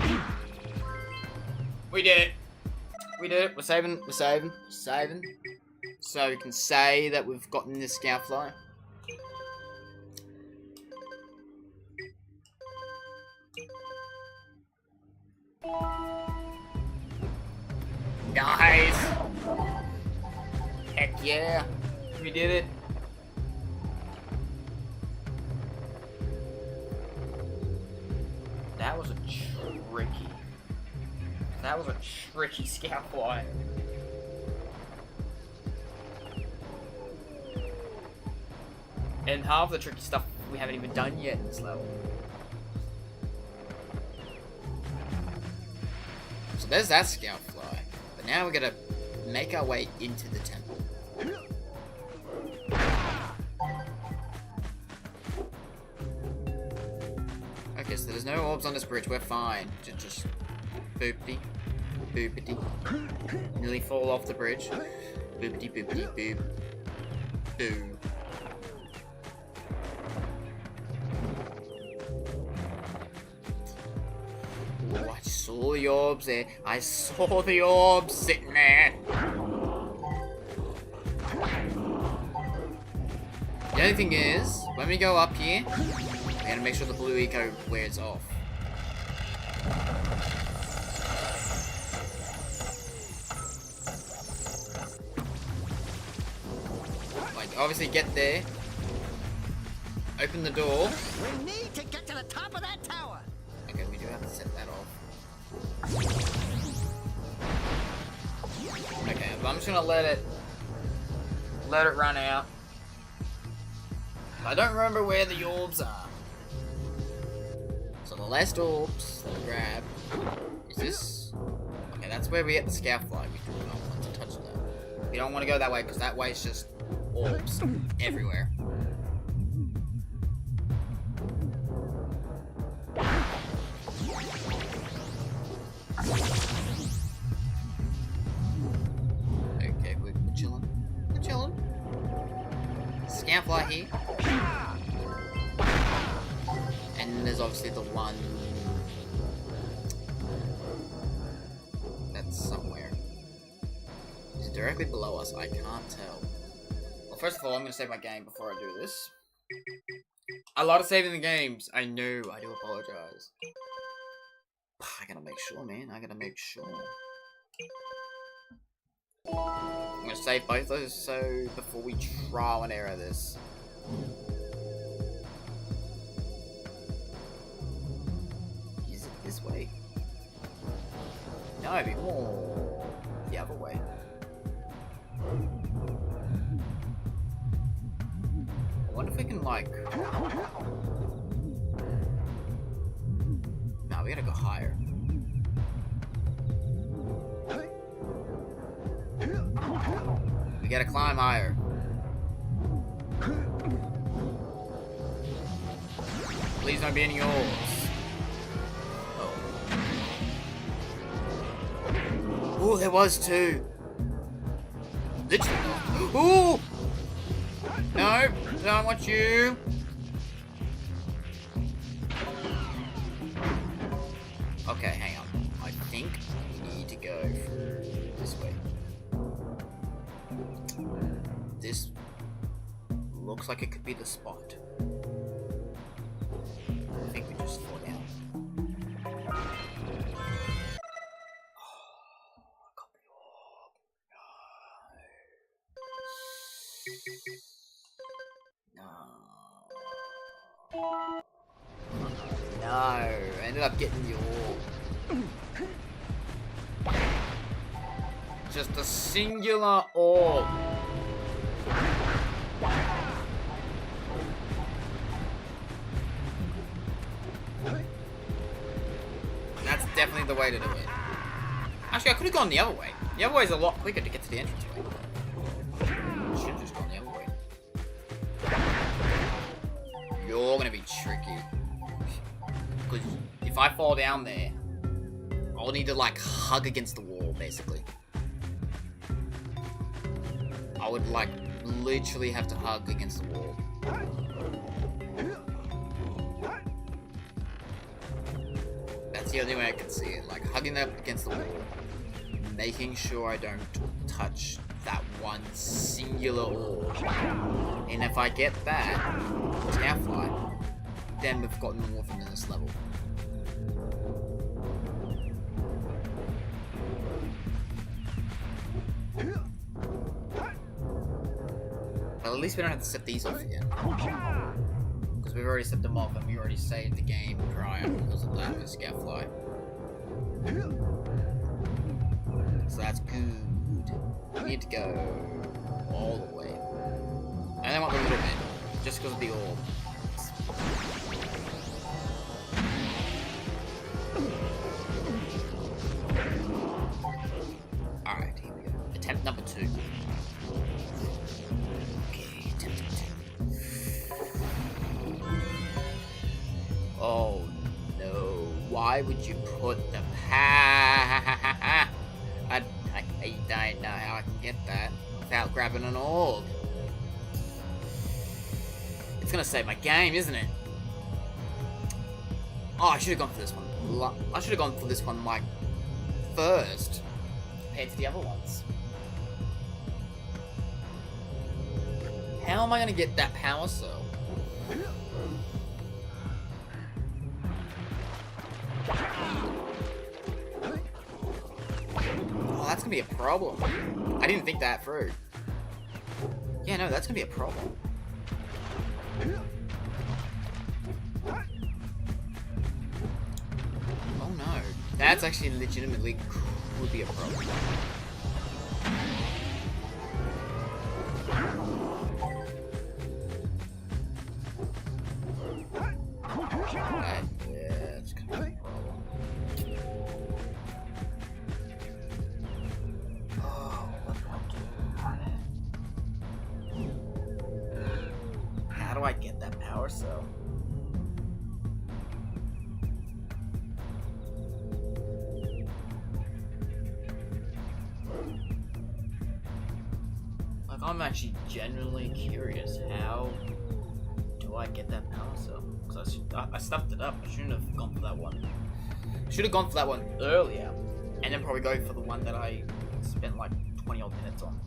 We did it. We did it. We're saving. We're saving. We're saving. So we can say that we've gotten this Scoutfly. Nice! Heck yeah! We did it! That was a tricky Scoutfly. And half the tricky stuff we haven't even done yet in this level. So there's that Scoutfly. But now we're gonna make our way into the temple. Okay, so there's no orbs on this bridge. We're fine. Just boopity, boopity. Nearly fall off the bridge. Boopity, boopity, boop. Boo. Oh, I saw the orbs there. I saw the orbs sitting there. The only thing is, when we go up here, we gotta make sure the blue eco wears off. Like, obviously get there. Open the door. We need to get to the top of that tower. Okay, we do have to set that off. Okay, but I'm just gonna let it run out. I don't remember where the orbs are. So the last orbs that we grab is this. Okay, that's where we get the Scoutfly. We do not want to touch that. We don't want to go that way because that way is just orbs everywhere. Okay, we're chilling. We're chilling. Scoutfly here. And there's obviously the one that's somewhere. Is it directly below us? I can't tell. Well, first of all, I'm gonna save my game before I do this. A lot of saving the games. I know. I do apologize. I gotta make sure, man. I gotta make sure. I'm gonna save both those so before we trial and error this. Is it this way? No, it'd be more the other way. I wonder if we can like. No, we gotta go higher. We gotta climb higher. Please don't be any orbs. Oh, there was two. Literally. Ooh! No, don't want you. Okay, hang on. I think we need to go this way. this looks like it could be the spot. I think we just fall down. No, I ended up getting the orb. Just a singular orb. That's definitely the way to do it. Actually, I could have gone the other way. The other way is a lot quicker to get to the entranceway. Should have just gone the other way. You're gonna be tricky. Because if I fall down there, I'll need to like hug against the wall, basically. I would like literally have to hug against the wall. That's the only way I can see it, like hugging up against the wall, making sure I don't touch that one singular orb. And if I get that, Towerfly, then we've gotten more from this level. Well, at least we don't have to set these off again. Because we've already set them off and we already saved the game prior because of that with Scoutfly. So that's good. We need to go all the way. And I want the little bit, just because of the orb. Alright, here we go. Attempt number 2. Okay, attempt number 2. Oh no. Why would you put the I don't know how I can get that without grabbing an orb. It's gonna save my game, isn't it? Oh, I should have gone for this one. I should have gone for this one, like, first, compared to the other ones. How am I gonna get that power cell? Oh, that's gonna be a problem. I didn't think that through. Yeah, no, that's gonna be a problem. Oh no, that's actually legitimately could be a problem. Yeah, it's gonna be a problem. Oh, what do I do? How do I get that power cell? Like, I'm actually genuinely curious. How do I get that power cell? Because I stuffed it up. I shouldn't have gone for that one. Should have gone for that one earlier, and then probably go for the one that I spent like 20 odd minutes on.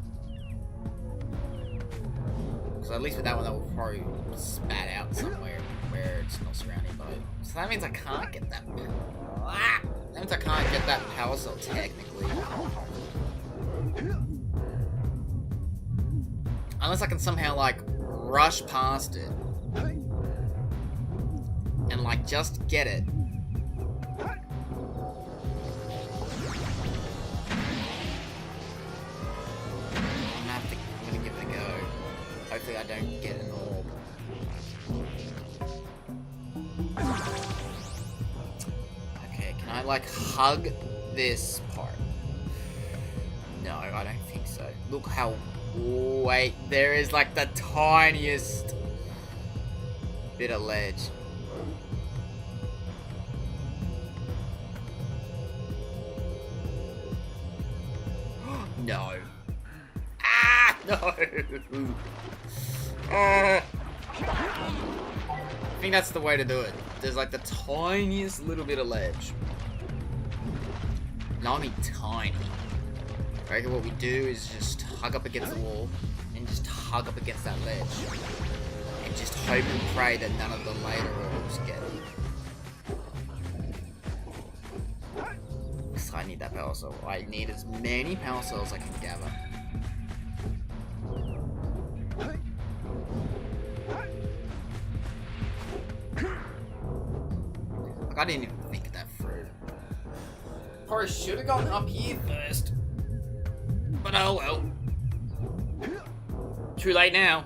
Because at least with that one, that will probably spat out somewhere where it's not surrounded by it. So that means I can't get that. That means I can't get that power cell technically. Unless I can somehow like rush past it and like just get it. I'm gonna give it a go. Hopefully I don't get an orb. Okay, can I like hug this part? No, I don't think so. Look how... Wait, there is like the tiniest bit of ledge. No. Ah, no. I think that's the way to do it. There's like the tiniest little bit of ledge. No, I mean tiny. I reckon what we do is just hug up against the wall and and just hug up against that ledge. And just hope and pray that none of the later orbs get it. Because I need that power cell. I need as many power cells I can gather. Like, I didn't even think that through. Probably should have gone up here first. But oh well. Too late now.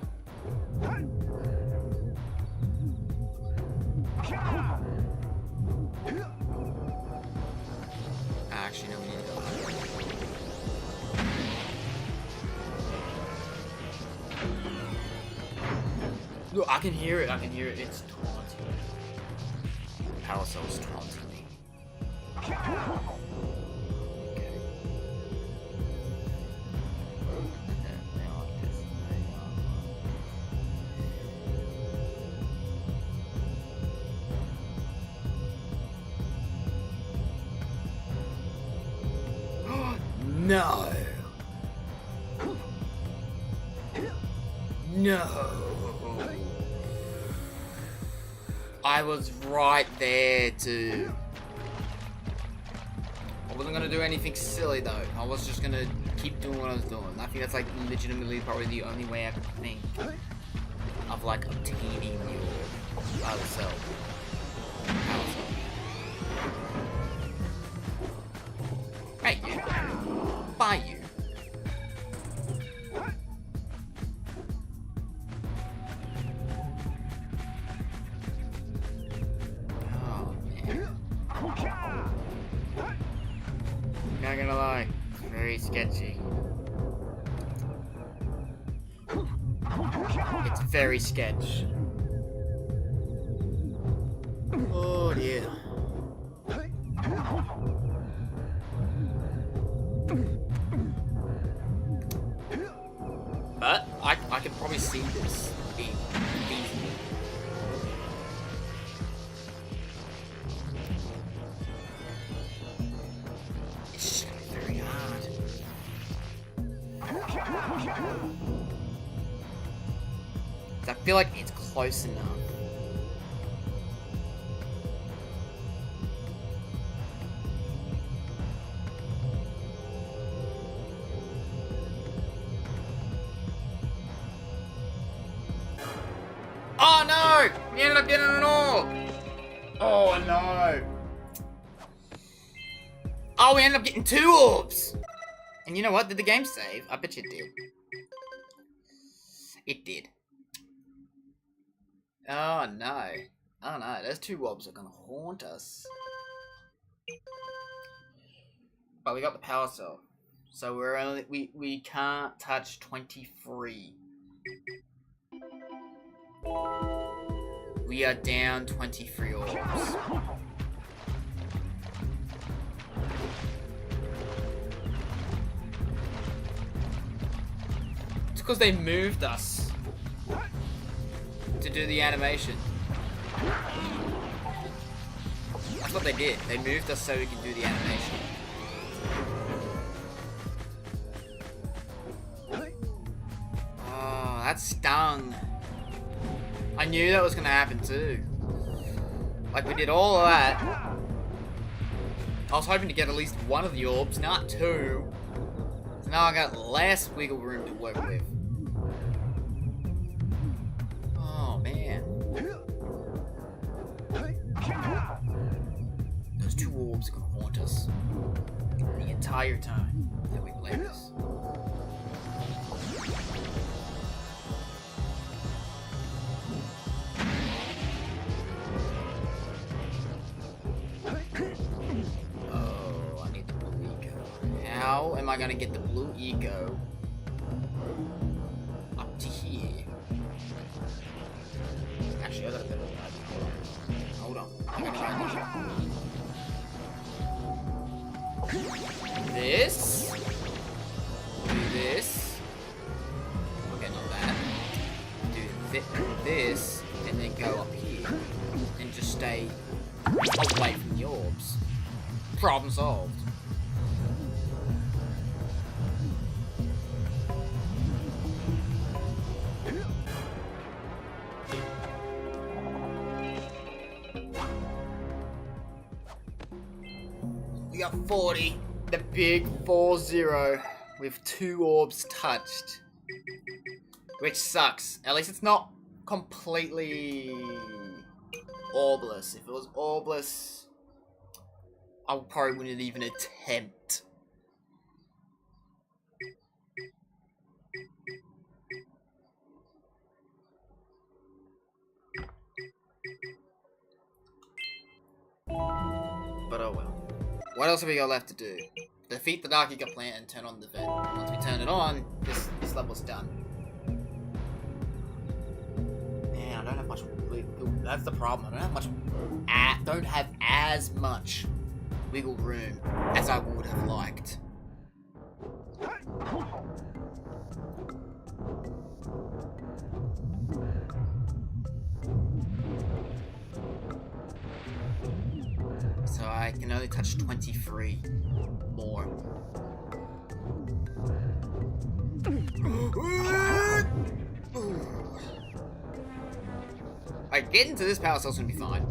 Actually, no, we need to go higher. Look, I can hear it. I can hear it. It's taunting. Power cell's taunting me. No! No! I was right there too. I wasn't gonna do anything silly though. I was just gonna keep doing what I was doing. I think that's like legitimately probably the only way I could think of like obtaining your power cell. Hey you. Bye you. Oh man. Not gonna lie, it's very sketchy. It's very sketch. Oh dear. But I can probably see this being feasible. It's just gonna be very hard. I feel like it's close enough. Oh no! We ended up getting an orb! Oh no! Oh, we ended up getting 2 orbs! And you know what? Did the game save? I bet you it did. It did. Oh no. Oh no, those 2 orbs are gonna haunt us. But we got the power cell. So we're only we can't touch 23. We are down 23 orbs. It's because they moved us to do the animation. That's what they did. They moved us so we can do the animation. Oh, that stung. I knew that was gonna happen too. Like, we did all of that. I was hoping to get at least 1 of the orbs, not 2. So now I got less wiggle room to work with. Oh man. Those 2 orbs are gonna haunt us the entire time that we play this. Oh, I need the blue eco. How am I gonna get the blue eco up to here? Actually, I got a better idea. Hold on. I got an idea. This. Do this. Okay, not that. Do this, and then go up here, and just stay away from the orbs. Problem solved. got 40. The big 4-0 with 2 orbs touched. Which sucks. At least it's not completely orbless. If it was orbless, I probably wouldn't even attempt. But oh well. What else have we got left to do? Defeat the Dark Eco plant and turn on the vent. Once we turn it on, this level's done. Man, I don't have much. That's the problem. I don't have as much wiggle room as I would have liked. So I can only touch 23 more. Alright, getting to this power cell's gonna be fine.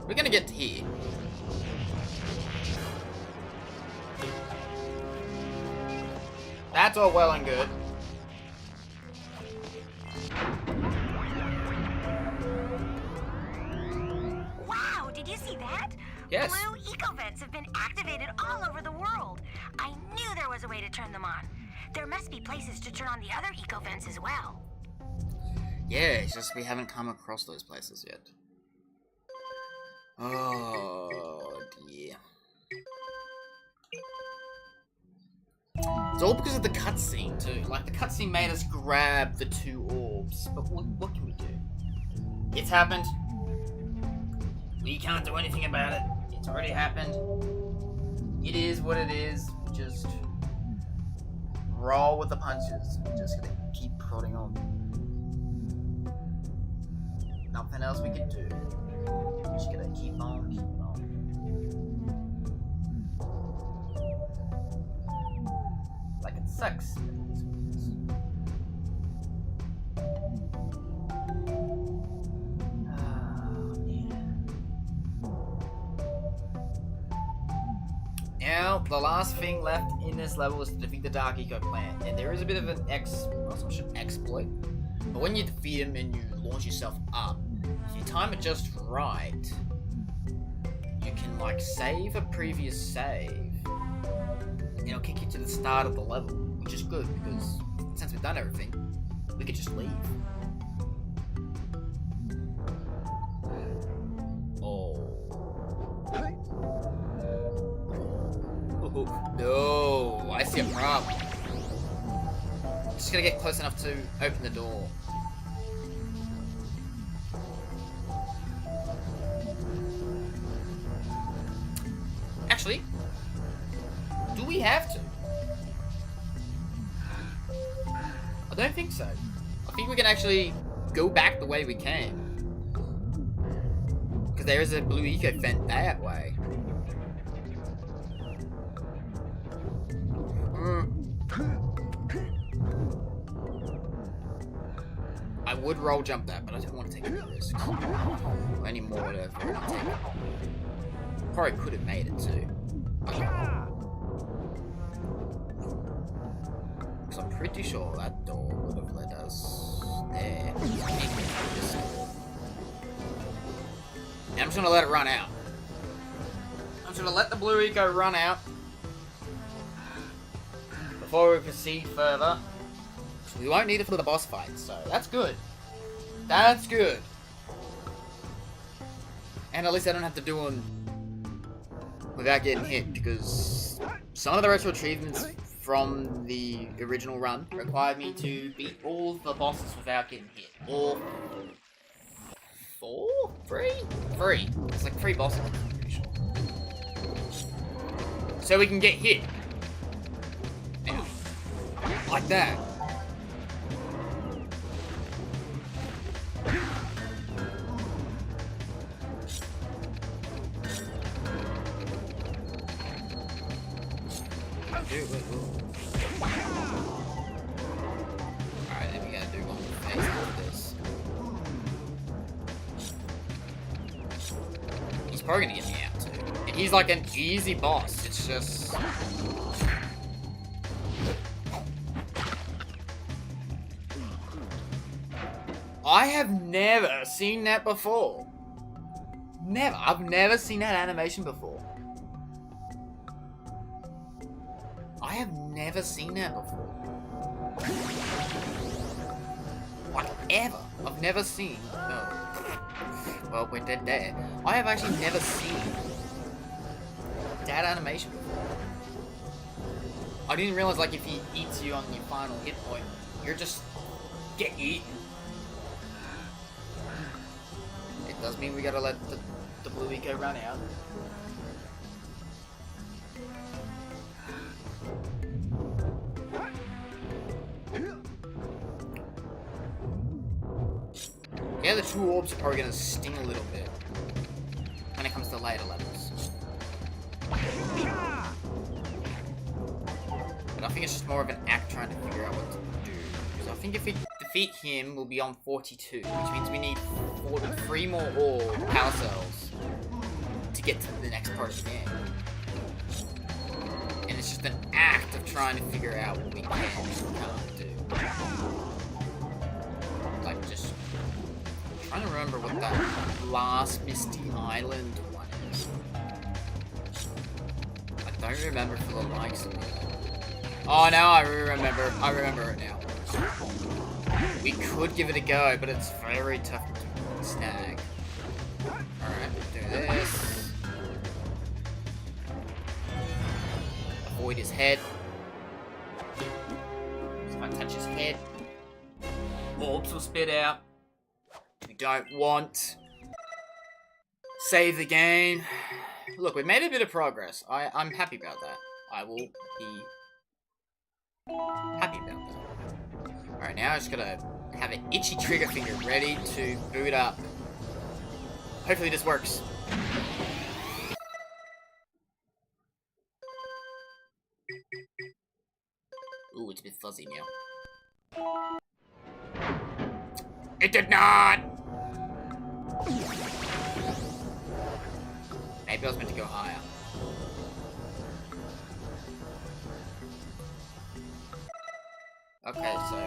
We're gonna get to here. That's all well and good. Wow, did you see that? Yes. Blue eco-vents have been activated all over the world. I knew there was a way to turn them on. There must be places to turn on the other eco-vents as well. Yeah, it's just we haven't come across those places yet. Oh dear. It's all because of the cutscene too. Like the cutscene made us grab the 2 orbs, but what can we do? It's happened. We can't do anything about it. It's already happened. It is what it is. Just roll with the punches. We're just gonna keep prodding on. Nothing else we can do. We're just gonna keep on, keep on. Like it sucks. But it is what it is. Oh, man. Now, the last thing left in this level is to defeat the Dark Eco plant. And there is a bit of an exploit. But when you defeat him and you launch yourself up, if you time it just right, you can like save a previous save, and it'll kick you to the start of the level, which is good because since we've done everything, we could just leave. Oh no! I see a problem. Just gonna get close enough to open the door. Actually, do we have to? I don't think so. I think we can actually go back the way we came. Because there is a blue eco vent that way. I would roll jump that, but I don't want to take any risks. Or any more whatever I want to take. Probably could have made it too. Because I'm pretty sure that door would have led us there. And I'm just gonna let it run out. I'm just gonna let the blue eco run out before we proceed further. We won't need it for the boss fight, so that's good. That's good. And at least I don't have to do them without getting hit, because some of the retro achievements from the original run required me to beat all the bosses without getting hit. All 4? 3? 3. It's like 3 bosses, I'm pretty sure. So we can get hit. Now, like that. Alright, then we gotta do one phase after this. He's probably gonna get me out. He's like an easy boss. It's just... I have never seen that before. Never. I've never seen that animation before. I have never seen that before. Like, ever. I've never seen... No. Well, we're dead there. I have actually never seen that animation before. I didn't realize, like, if he eats you on your final hit point, you're just... get eaten. It does mean we gotta let the blue eco run out. Yeah, the 2 orbs are probably gonna sting a little bit when it comes to later levels. But I think it's just more of an act trying to figure out what to do. Because I think if we defeat him, we'll be on 42, which means we need 3 more orb power cells to get to the next part of the game. And it's just an act of trying to figure out what we can and can't do. Like, just trying to remember what that last Misty Island one is. I don't remember for the likes of it. Oh no, I remember it now. We could give it a go, but it's very tough to snag. Alright, do this. Avoid his head. Just gonna touch his head. Orbs will spit out. We don't want. Save the game. Look, we made a bit of progress. I'm happy about that. I will be happy about that. Alright, now I just gotta have an itchy trigger finger ready to boot up. Hopefully this works. Ooh, it's a bit fuzzy now. It did not! Maybe I was meant to go higher. Okay, so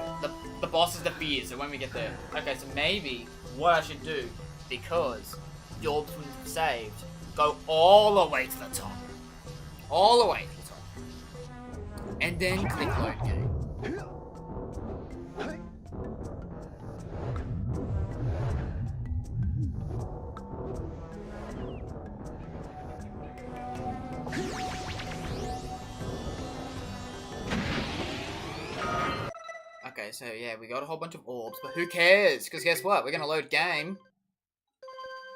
the boss is the fear, so when we get there. Okay, so maybe what I should do, because the orbs were saved, go all the way to the top. All the way to the top. And then click load game. Okay, so yeah, we got a whole bunch of orbs, but who cares? Because guess what? We're gonna load game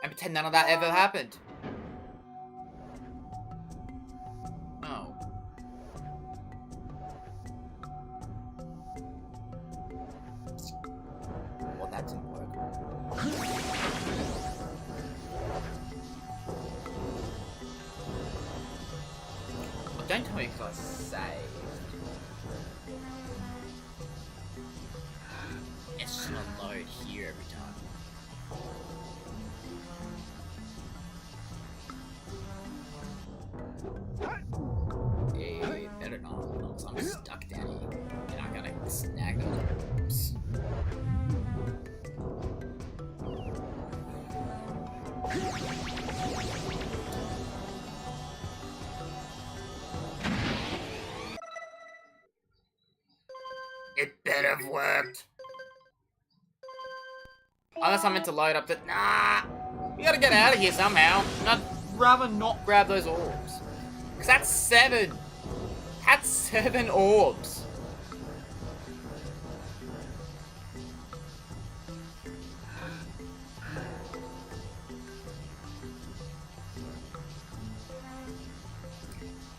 and pretend none of that ever happened. Oh. Well, that didn't work. Well, don't tell me because I saved. It's just gonna load here every time. Hey, better not, else I'm stuck down here. And I gotta snag those orbs. It better have worked. Unless I'm meant to load up the... Nah! We gotta get out of here somehow. And I'd rather not grab those orbs. Because that's 7. That's 7 orbs.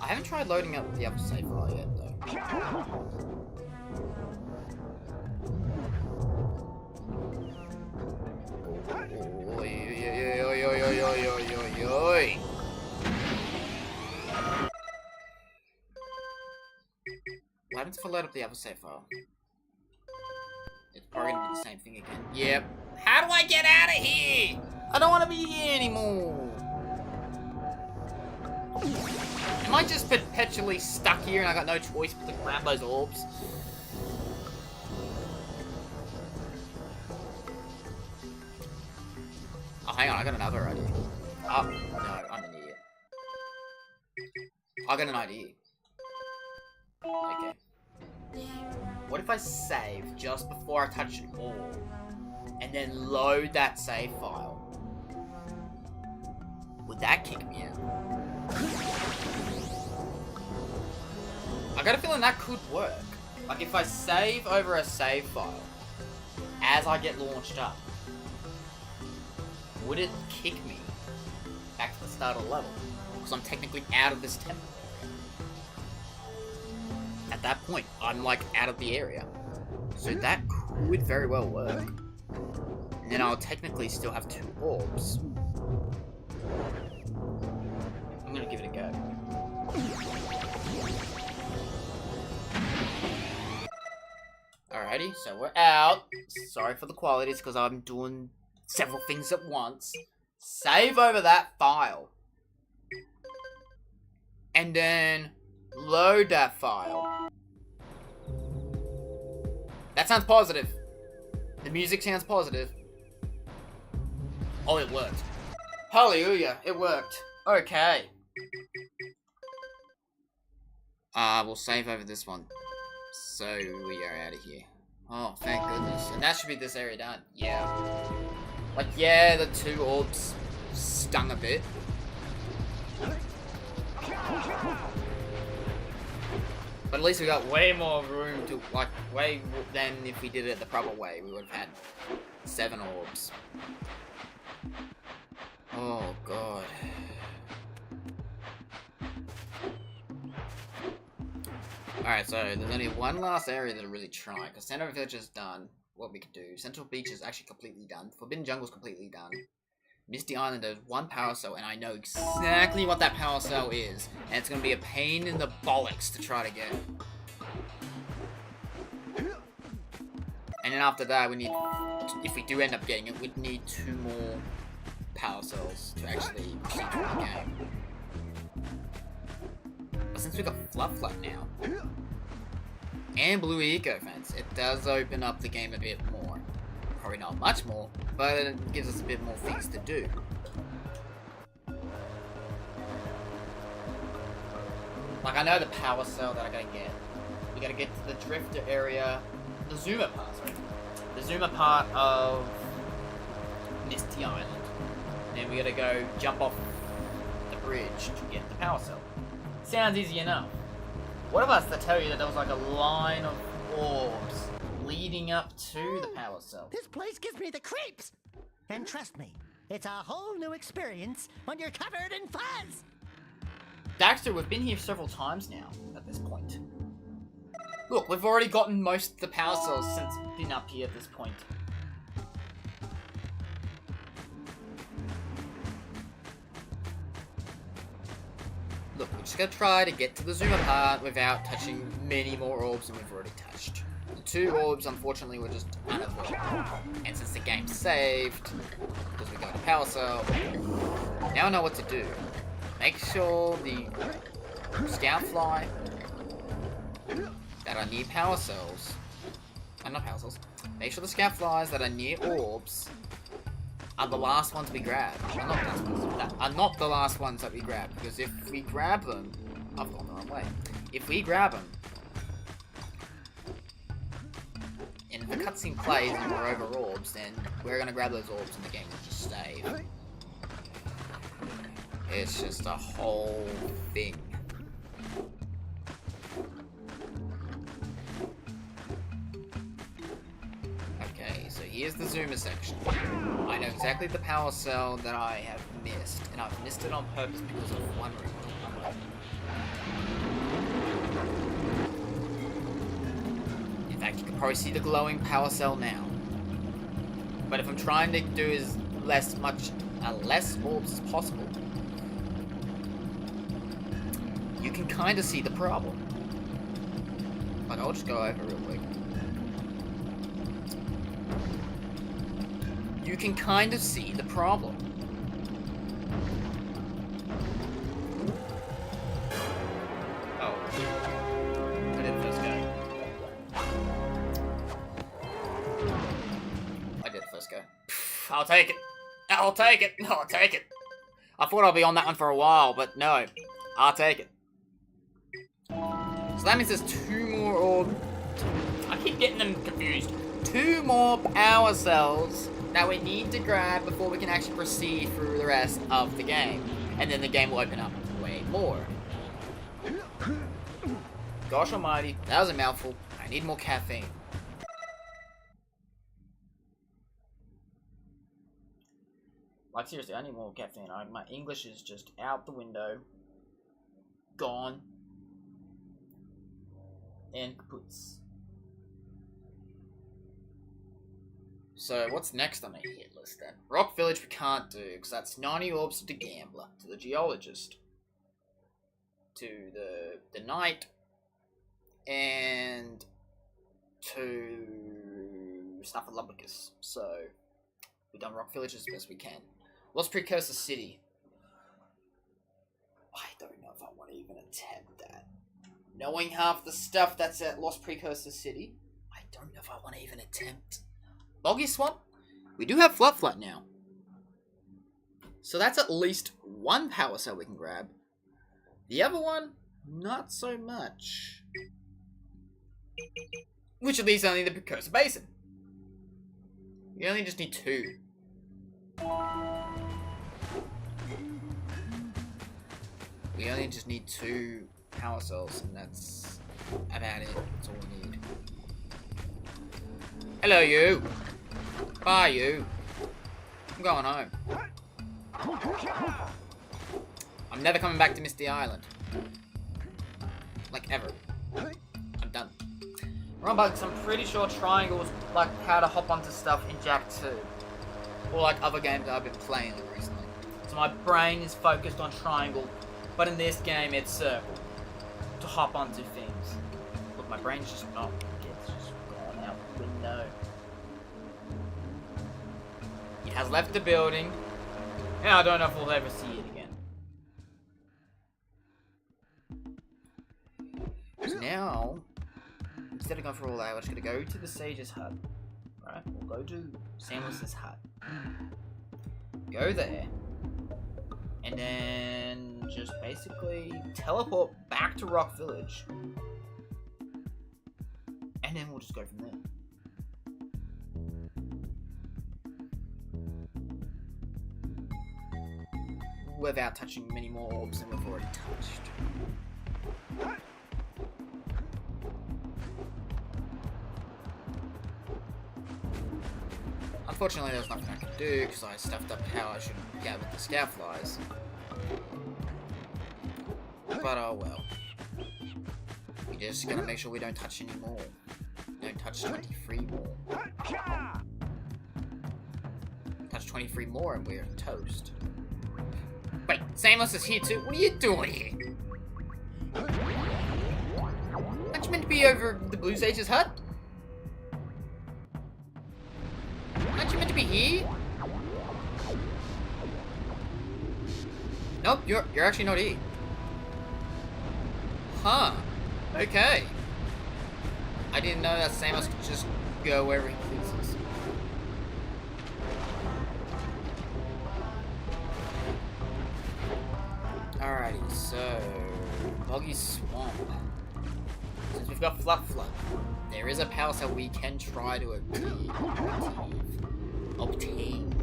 I haven't tried loading up the other save file yet, though. What happens if I load up the other save file? It's probably gonna be the same thing again. Yep. How do I get out of here? I don't want to be here anymore. I just perpetually stuck here and I got no choice but to grab those orbs? Oh, hang on, I got another idea. Oh, no, I'm an idiot. I got an idea. Okay. What if I save just before I touch an orb, and then load that save file? Would that kick me out? I got a feeling that could work. Like if I save over a save file as I get launched up, would it kick me back to the start of the level? Because I'm technically out of this temple. At that point, I'm like out of the area. So that could very well work. And then I'll technically still have 2 orbs. I'm gonna give it a go. Alrighty, so we're out. Sorry for the qualities because I'm doing several things at once. Save over that file. And then load that file. That sounds positive. The music sounds positive. Oh, it worked. Hallelujah, it worked. Okay. We'll save over this one. So we are out of here. Oh, thank goodness. And that should be this area done. Yeah. Like, yeah, the 2 orbs stung a bit. But at least we got way more room to, like, way than if we did it the proper way. We would have had 7 orbs. Oh, God. Alright, so there's only one last area that I'm really trying, because Center Village is done. What we could do. Central Beach is actually completely done. Forbidden Jungle is completely done. Misty Island, there's 1 power cell, and I know exactly what that power cell is. And it's going to be a pain in the bollocks to try to get. And then after that, we need, if we do end up getting it, we'd need 2 more power cells to actually proceed through the game. But since we got Fluff now, and Blue Eco Fence, it does open up the game a bit more. Probably not much more, but it gives us a bit more things to do. Like, I know the power cell that I gotta get. We gotta get to the Drifter area, the Zuma part, sorry. The Zuma part of Misty Island. Then we gotta go jump off the bridge to get the power cell. Sounds easy enough. What of us to tell you that there was like a line of orbs leading up to the power cell? This place gives me the creeps! And trust me, it's a whole new experience when you're covered in fuzz! Daxter, we've been here several times now, at this point. Look, we've already gotten most of the power cells since been up here at this point. Look, we're just gonna try to get to the Zuma part without touching many more orbs than we've already touched. The 2 orbs, unfortunately, were just unavoidable. And since the game's saved, because we got a power cell, now I know what to do. Make sure the scout fly that are near power cells, not power cells, make sure the scout flies that are near orbs are the last ones we grab. Are not the last ones that we grab, because if we grab them, I've gone the wrong way. If we grab them, and the cutscene plays and we're over orbs, then we're gonna grab those orbs and the game will just save. It's just a whole thing. Okay, so here's the Zuma section. I know exactly the power cell that I have missed, and I've missed it on purpose because of wondering. In fact, you can probably see the glowing power cell now. But if I'm trying to do as less orbs as possible, you can kind of see the problem. Like, I'll just go over real quick. You can kind of see the problem. I'll take it. I'll take it. I'll take it. I thought I'd be on that one for a while, but no. I'll take it. So that means there's 2 more orbs. I keep getting them confused. 2 more power cells that we need to grab before we can actually proceed through the rest of the game. And then the game will open up way more. Gosh almighty, that was a mouthful. I need more caffeine. Like seriously, I need more caffeine. My English is just out the window. Gone. And kaputs. So, what's next on my hit list then? Rock Village we can't do, because that's 90 orbs to the Gambler, to the Geologist, to the Knight, and to Snuffleupagus. So, we've done Rock Village as best we can. Lost Precursor City. I don't know if I want to even attempt that. Knowing half the stuff that's at Lost Precursor City, I don't know if I want to even attempt. Boggy Swamp? We do have Flat now. So that's at least 1 power cell we can grab. The other one, not so much. Which leaves only the Precursor Basin. We only just need 2. We only just need 2 power cells, and that's about it. That's all we need. Hello, you. Bye, you. I'm going home. I'm never coming back to Misty Island. Like, ever. I'm done. Wrong bugs, I'm pretty sure triangles like how to hop onto stuff in Jak 2. Or like other games that I've been playing recently. So my brain is focused on triangle, but in this game it's circle. To hop onto things. Look, my brain's just, oh, it's just gone out the window. It has left the building. And I don't know if we'll ever see it again. So now, instead of going for all that, we're just gonna go to the Sage's hut. Right? We'll go to Samus's hut. Go there. And then just basically teleport back to Rock Village. And then we'll just go from there. Without touching many more orbs than we've already touched. Unfortunately, there's nothing I can do because I stuffed up how I should get with the Scoutflies. But oh well. We're just gonna make sure we don't touch any more. Don't touch 23 more. Touch 23 more and we're toast. Wait, Samus is here too? What are you doing here? Aren't you meant to be over the Blue Sage's hut? Aren't you meant to be here? Nope, you're actually not here. Huh. Okay. I didn't know that Samus could just go wherever he pleases. Alrighty, so Boggy Swamp. Since we've got Fluff, there is a power cell we can try to obtain.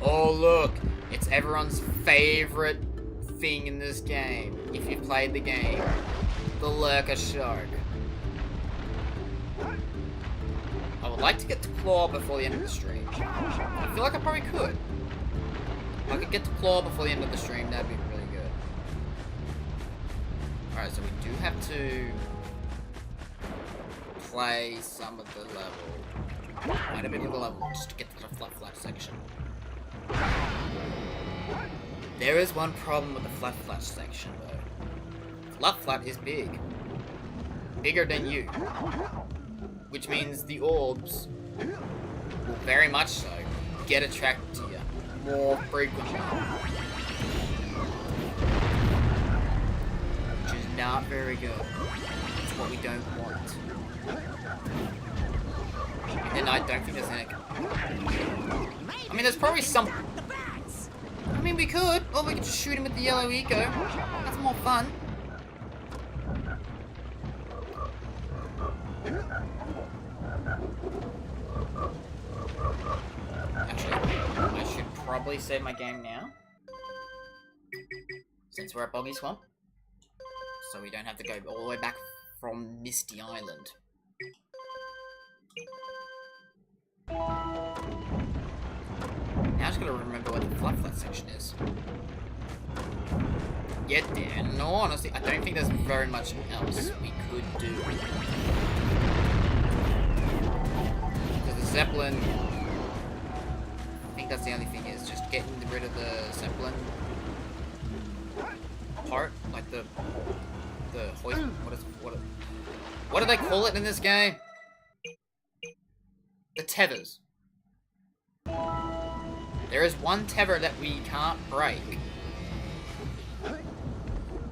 Oh look, it's everyone's favorite thing in this game, if you've played the game. The Lurker Shark. I would like to get to Claw before the end of the stream. I feel like I probably could. If I could get to Claw before the end of the stream, that'd be really good. Alright, so we do have to play some of the level. Quite a bit of the level, just to get to the flat section. There is one problem with the flat section, though. Flat is big. Bigger than you. Which means the orbs will very much so get attracted to you more frequently not very good. It's what we don't want. And then I don't think there's any... I mean, there's probably some... I mean, we could. Or we could just shoot him with the yellow eco. That's more fun. Actually, I should probably save my game now. Since we're at Boggy Swamp. So we don't have to go all the way back from Misty Island. Now I just gotta remember what the flat section is. Get there. No, honestly, I don't think there's very much else we could do. Because the Zeppelin... I think that's the only thing is just getting rid of the Zeppelin part, like the hoist. What do they call it in this game? The tethers. There is one tether that we can't break.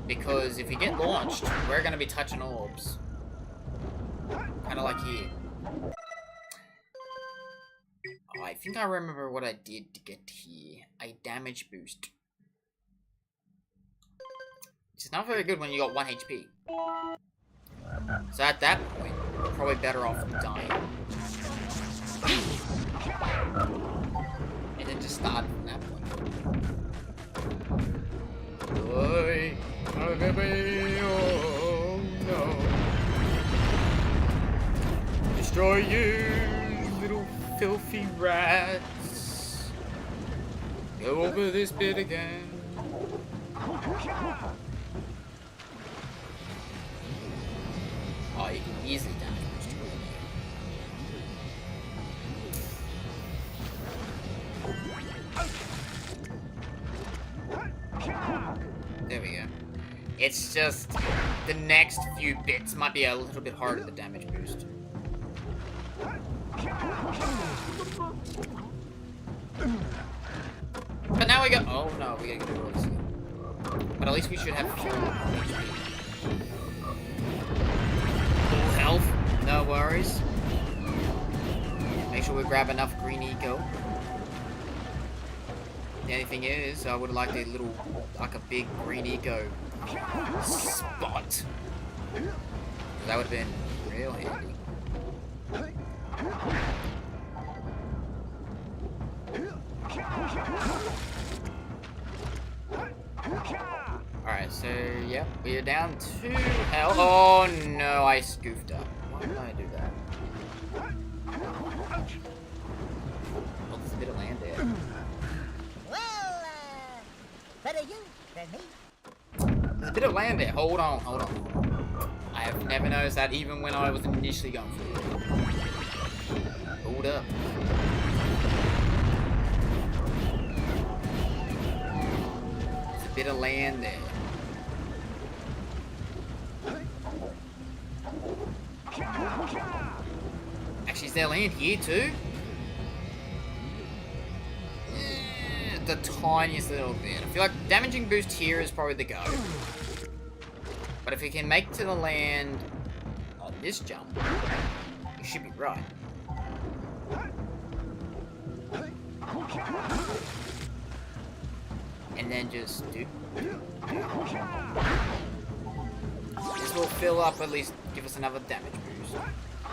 Because if we get launched, we're going to be touching orbs. Kind of like here. Oh, I think I remember what I did to get here. A damage boost. Which is not very good when you got 1 HP. So at that point, we're probably better off dying. And then just start from that point. Boy, oh no. Destroy you, little filthy rats. Go over this bit again. Oh, you can easily damage boost your There we go. It's just the next few bits might be a little bit harder to damage boost. But now we go. Oh no, we gotta get Orbs. But at least we should have full HP. Full health, no worries. Make sure we grab enough green eco. The only thing is, I would like a little, like a big green eco spot. That would have been real handy. Alright, so, yep, we're down to hell. Oh no, I scoofed up. Why did I do that? Oh, there's a bit of land there. Well, better you than me. There's a bit of land there. Hold on, hold on. I have never noticed that even when I was initially going through it. Hold up. There's a bit of land there. Actually, is there land here too? The tiniest little bit. I feel like damaging boost here is probably the go. But if we can make to the land on this jump, we should be right. And then just do. This will fill up, at least give us another damage boost.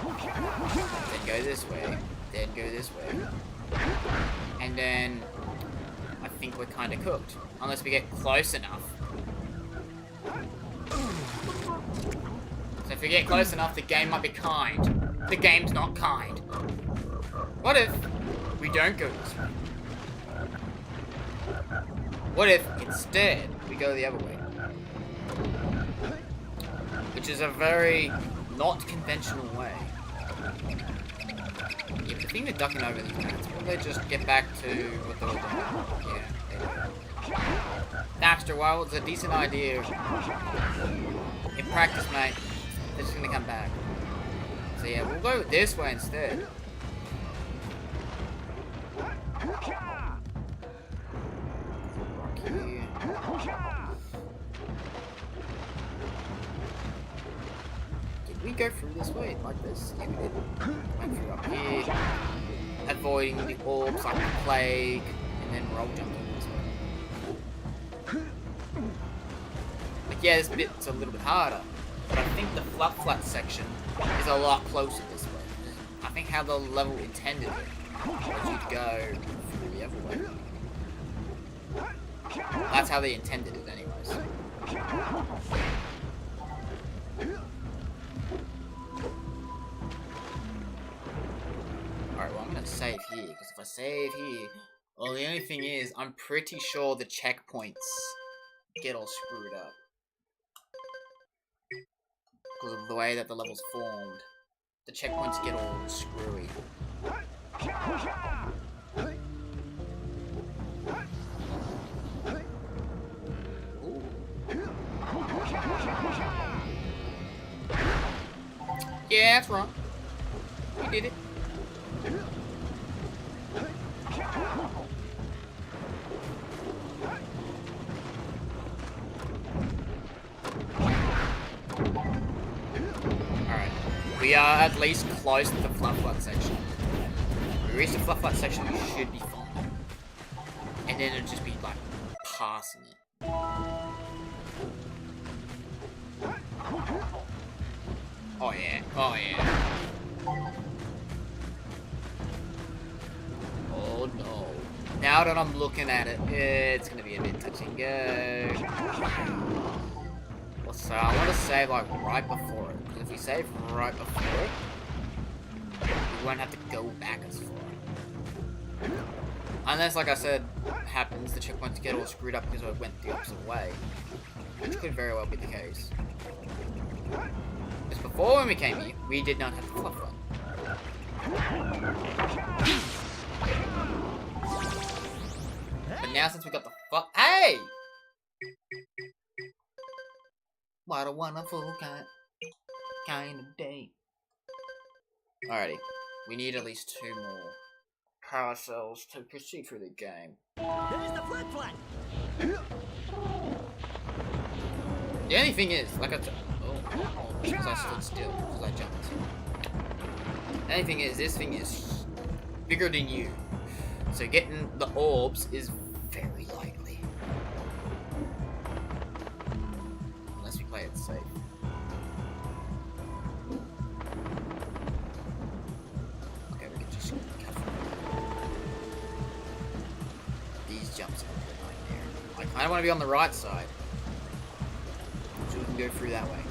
Then go this way. Then go this way. And then I think we're kind of cooked. Unless we get close enough. So if we get close enough, the game might be kind. The game's not kind. What if we don't go this way? What if, instead, we go the other way? Which is a very not conventional way. Yeah, the thing with ducking over these mats, will they just get back to what they were doing? Yeah, they do. Daxter, while it's a decent idea, in practice, mate, they're just gonna come back. So yeah, we'll go this way instead. Rock here. we go through this way like this? Yeah, we did. Went through up here, avoiding the orbs like the plague, and then roll jumping this way. Like, yeah, this bit's a little bit harder, but I think the flat section is a lot closer this way. I think how the level intended it was you to go through the other way. That's how they intended it, anyways. Alright, well, I'm gonna save here, because if I save here, well, the only thing is, I'm pretty sure the checkpoints get all screwed up. Because of the way that the level's formed. The checkpoints get all screwy. Ooh. Yeah, that's wrong. We did it. Alright. We are at least close to the flat section. When we reach the flat section, we should be fine. And then it'll just be like passing it. Oh yeah, oh yeah. Oh no. Now that I'm looking at it, it's gonna be a bit touch and go. So I want to save like right before it, because if we save right before it, we won't have to go back as far. Unless, like I said, happens, the checkpoints get all screwed up because I went the opposite way, which could very well be the case. Because before when we came here, we did not have the fluff run. But now since we got the fuck, hey! What a wonderful kind of day. Alrighty, we need at least 2 more power cells to proceed through the game. There's the flat. The only thing is, like I said, because I stood still, because I jumped. The only thing is, this thing is bigger than you, so getting the orbs is very likely. Unless we play it safe. Okay, we can just cut through. These jumps are a bit nightmare. I kinda wanna be on the right side, so we can go through that way.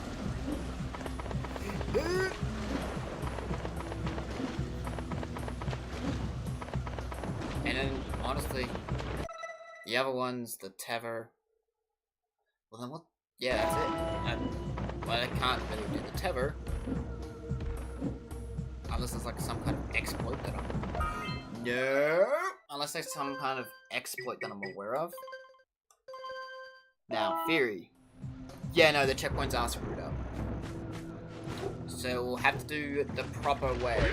And then, honestly, the other ones, the tether. Well, then what? Yeah, that's it. I can't really do the tether. Unless there's like some kind of exploit that I'm... No! Unless there's some kind of exploit that I'm aware of. Now, theory. Yeah, no, the checkpoints are screwed up. So we'll have to do it the proper way.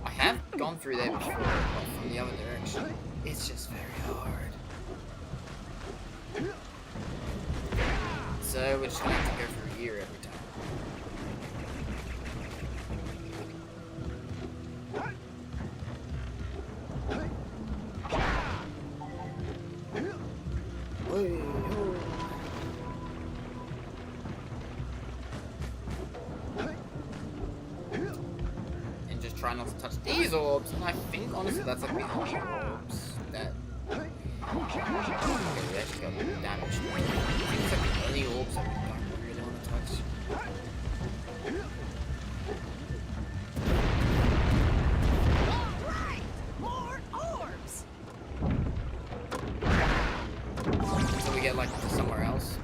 I have gone through there before, but from the other direction. It's just very hard. So we're just gonna have to go through here every time. And just try not to touch these orbs, and I think honestly that's like the only orbs that okay, we actually got damaged. I think it's like the only orbs that we don't really want to touch. Alright! More orbs! So we get like to somewhere else.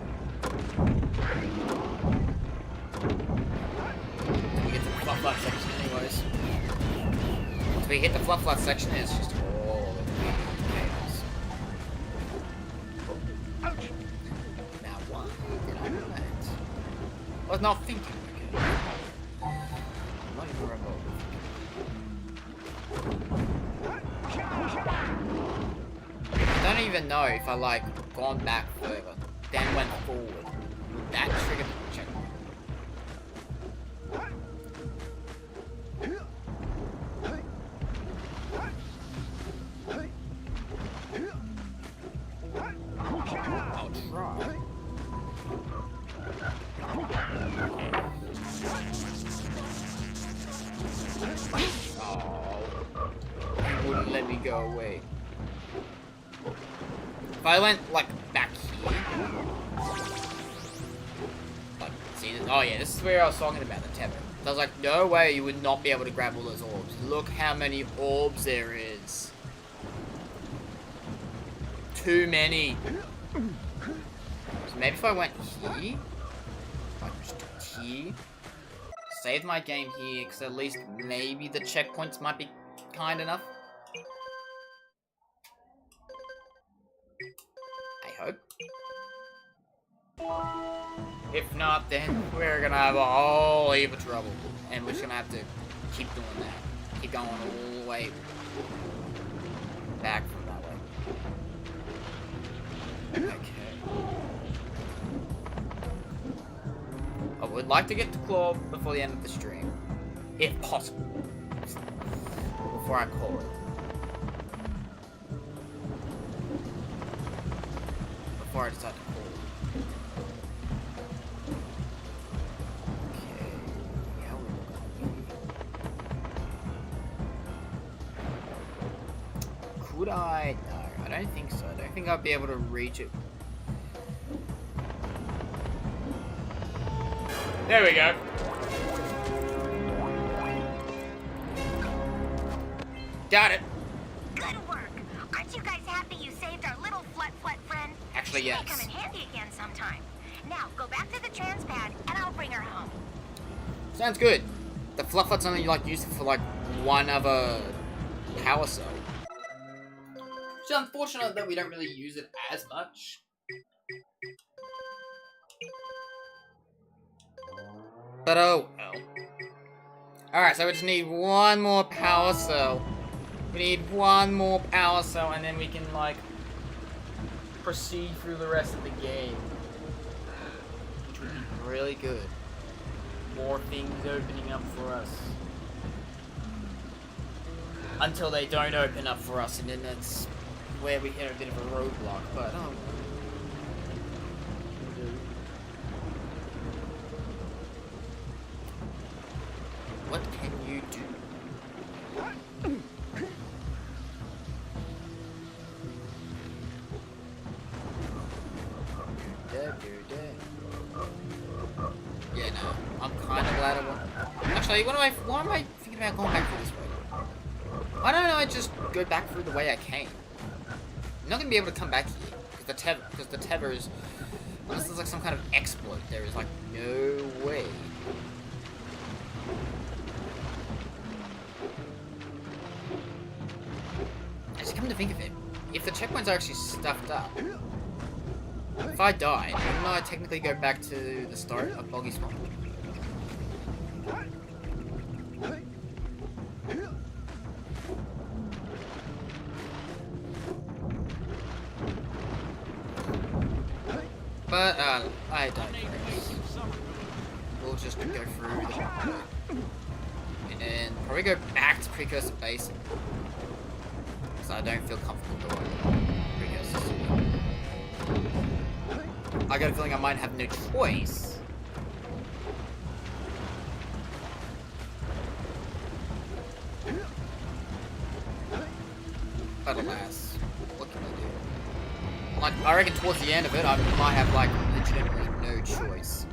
Then we get to the flat section anyways. Once we hit the flat section, it's just all of the chaos. Now why did I do that? I was not thinking, okay. I'm not even remote. I don't even know if I like gone back further. then went forward, would that trigger the checkpoint? I'll try. Oh, he wouldn't let me go away. If I went, like, back here... Like, see this? Oh yeah, this is where I was talking about, the tether. So I was like, no way you would not be able to grab all those orbs. Look how many orbs there is. Too many. So maybe if I went here... Like, just here... Save my game here, because at least maybe the checkpoints might be kind enough. I hope. If not, then we're gonna have a whole heap of trouble. And we're just gonna have to keep doing that. Keep going all the way back from that way. Okay. I would like to get to Claw before the end of the stream. If possible. Before I call it. Before I decide to call it. Okay. Yeah, could I? No, I don't think so. I don't think I'll be able to reach it. There we go. Got it. Good work. Aren't you guys happy you saved our little flut friend? Actually, She yes. may come in handy again sometime. Now, go back to the trans pad, and I'll bring her home. Sounds good. The Flufflet's only like used for like one other power cell. It's unfortunate that we don't really use it as much. But oh well. Alright, so we just need one more power cell. We need one more power cell and then we can like proceed through the rest of the game. Which would be really good. More things opening up for us. Until they don't open up for us and then that's where we hit a bit of a roadblock, but oh. What can you do? Yeah, no. I'm kind of glad I went. Actually, what am I thinking about going back through this way? Why don't I just go back through the way I came? I'm not gonna be able to come back here because the tether is. Unless there's like some kind of exploit, there is like no way. Just come to think of it, if the checkpoints are actually stuffed up, if I die, wouldn't I technically go back to the start of Boggy Swamp? But, I don't care. We'll just go through the and then probably go back to Precursor Basin. Because I don't feel comfortable doing Precursor City. I got a feeling I might have no choice. But alas, what can I do? Like, I reckon towards the end of it, I might have, like, legitimately no choice.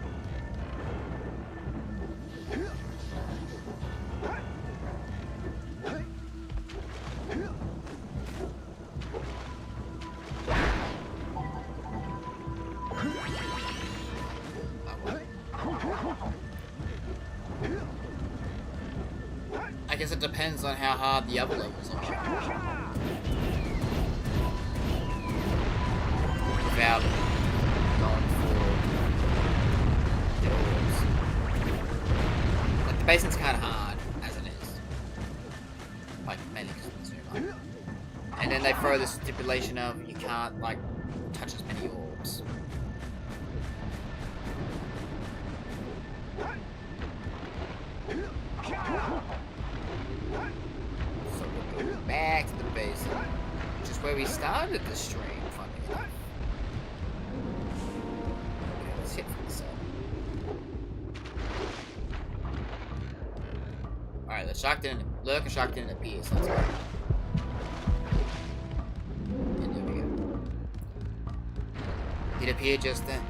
I guess it depends on how hard the other levels are. Without going for the orbs. Like, the basin's kind of hard, as it is. Like, many consumer. And then they throw the stipulation of you can't, like, touch as many orbs. started the stream, funny enough. Okay, let's hit from the side. Alright, the shark didn't. Lurker shark didn't appear, so that's good. And there we go. It appeared just then.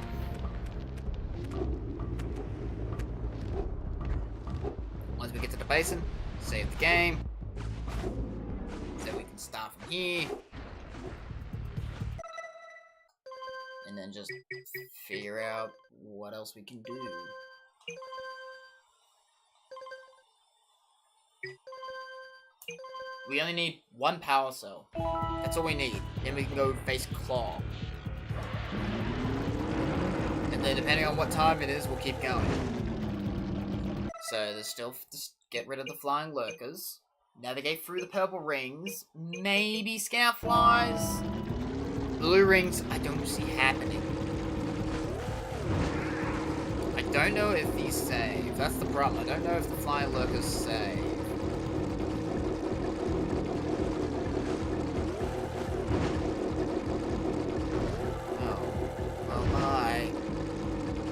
Once we get to the basin, save the game. So we can start from here. And then just figure out what else we can do. We only need one power cell. That's all we need. Then we can go face Claw. And then depending on what time it is, we'll keep going. So there's still just get rid of the flying lurkers. Navigate through the purple rings. Maybe scout flies. Blue rings I don't see happening. I don't know if these save. That's the problem. I don't know if the flying lurkers save.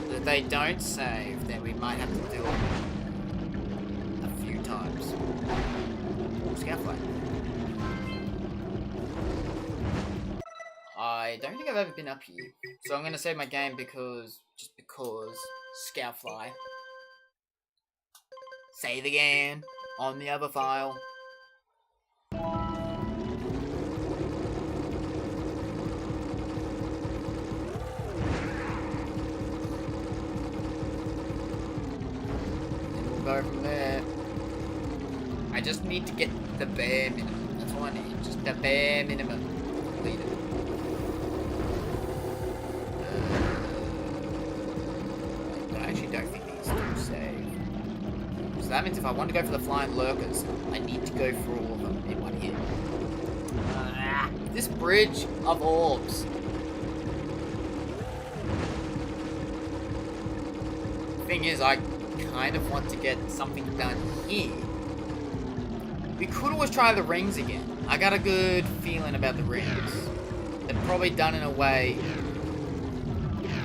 If they don't save, then we might have to do it a few times. Scoutfly. I don't think I've ever been up here, so I'm gonna save my game because Scoutfly. Save again on the other file. Go from there. I just need to get the bare minimum. That's all I need. Just the bare minimum completed. I actually don't think these do save. So that means if I want to go for the flying lurkers, I need to go for all of them in one hit. This bridge of orbs. Thing is, I kind of want to get something done here. We could always try the rings again. I got a good feeling about the rings. They're probably done in a way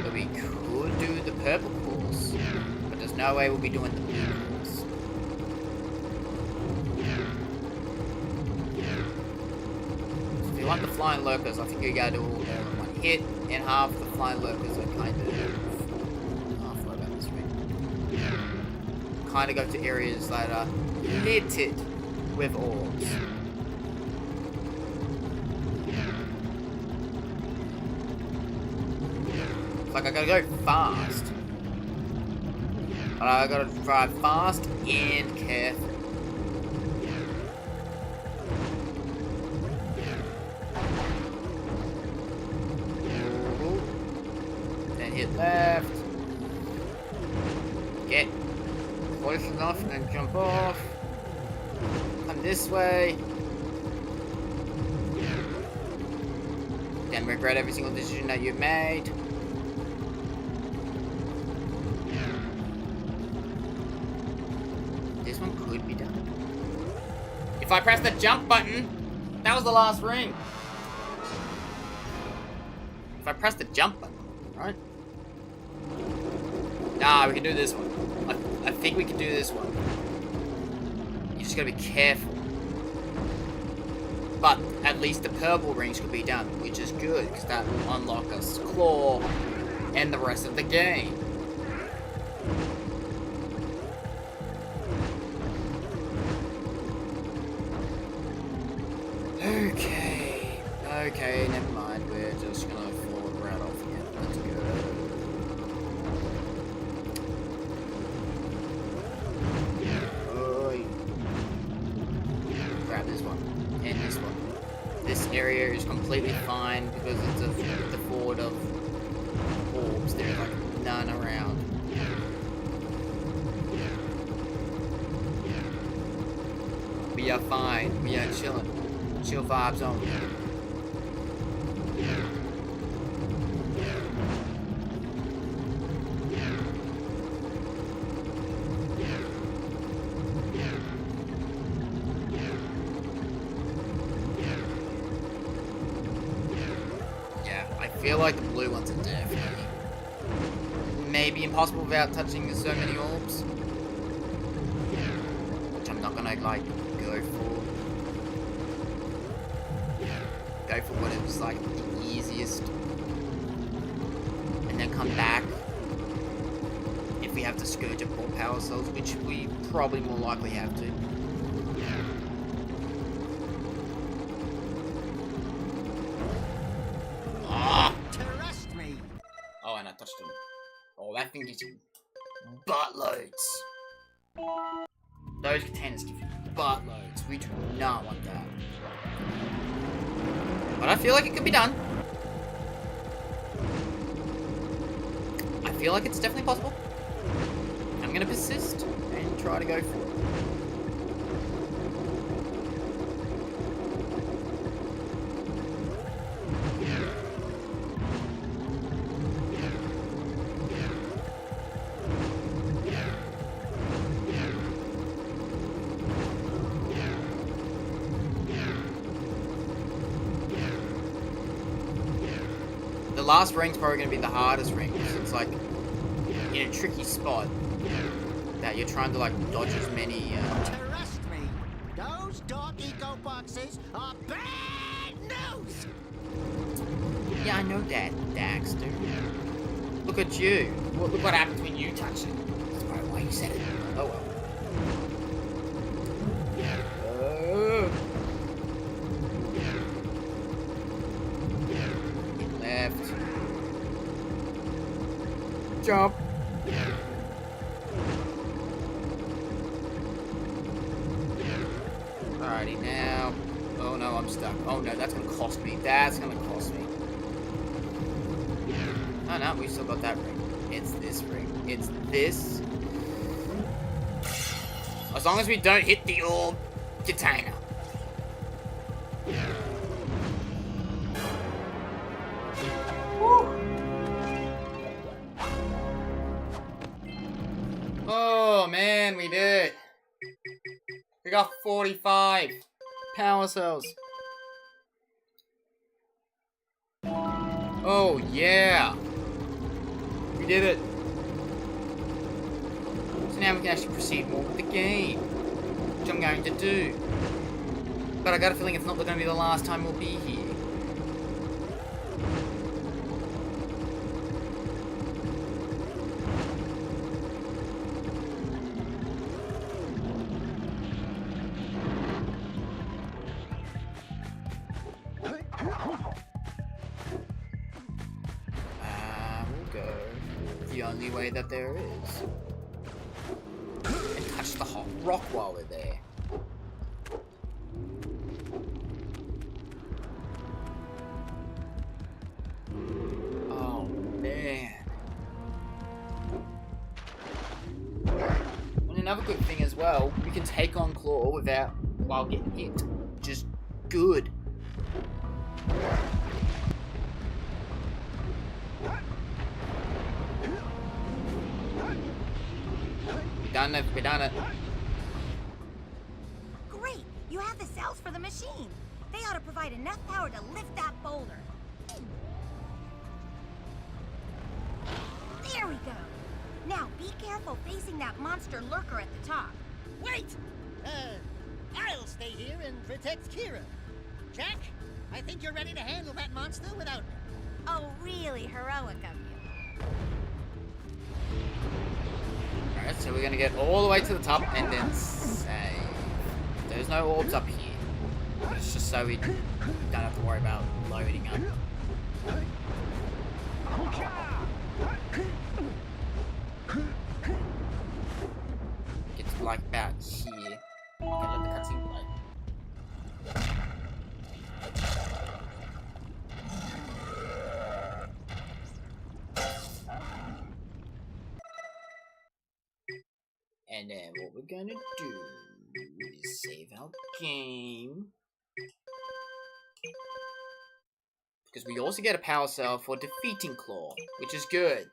that we could do the purple course, but there's no way we'll be doing the blue course. So if you want the flying lurkers, I think you gotta do all there in one hit, and half the flying lurkers are kind of kind of go to areas that are littered with orbs. It's like I gotta go fast. But I gotta drive fast and careful. Then hit left. Get close enough and then jump off. Come this way. Then regret every single decision that you've made. This one could be done. If I press the jump button, that was the last ring. If I press the jump button, right? Nah, we can do this one. I think we can do this one. You just gotta be careful. But at least the purple rings could be done, which is good, because that will unlock us Claw and the rest of the game. Okay, never mind. We're just gonna fall right off again. Let's go. Grab this one and this one. This area is completely fine because it's the ford of orbs. There's like none around. We are fine. We are chilling. Chill vibes only. feel like the blue ones are definitely maybe impossible without touching so many orbs. Which I'm not gonna, like, go for. Go for what it was, like, the easiest. And then come back. If we have to scourge up more power cells, which we probably more likely have to. Trust me. Oh, and I touched him. Oh, that thing gives you buttloads. Those containers give you buttloads. We do not want that. But I feel like it could be done. I feel like it's definitely possible. I'm gonna persist and try to go for it. The last ring's probably going to be the hardest ring, because it's like in a tricky spot that you're trying to like dodge as many. Trust me, those dark eco boxes are bad news. Yeah, I know that, Daxter. Look at you. Look what happens when you touch it. That's probably why you said it. Oh well. Get left. Jump. Alrighty now. Oh no, I'm stuck. Oh no, that's gonna cost me. That's gonna cost me. Oh no, we still got that ring. It's this ring. It's this. As long as we don't hit the orb container. Woo. Oh man, we did it. We got 45 power cells. Oh yeah. We did it. So now we can actually proceed more with the game. Which I'm going to do. But I got a feeling it's not going to be the last time we'll be here. We'll go the only way that there is. And touch the hot rock while we're there. Oh man. And another good thing as well, we can take on Claw while getting hit. Just good. We done it. Great! You have the cells for the machine. They ought to provide enough power to lift that boulder. There we go. Now be careful facing that monster lurker at the top. Wait! I'll stay here and protect Kira. Jak, I think you're ready to handle that monster without me. Oh, really heroic of you. Alright, so we're gonna get all the way to the top and then save. There's no orbs up here. But it's just so we don't have to worry about loading up. Get to like about here. Okay, let the cutscene play. And then what we're gonna do is save our game. Because we also get a power cell for defeating Claw, which is good.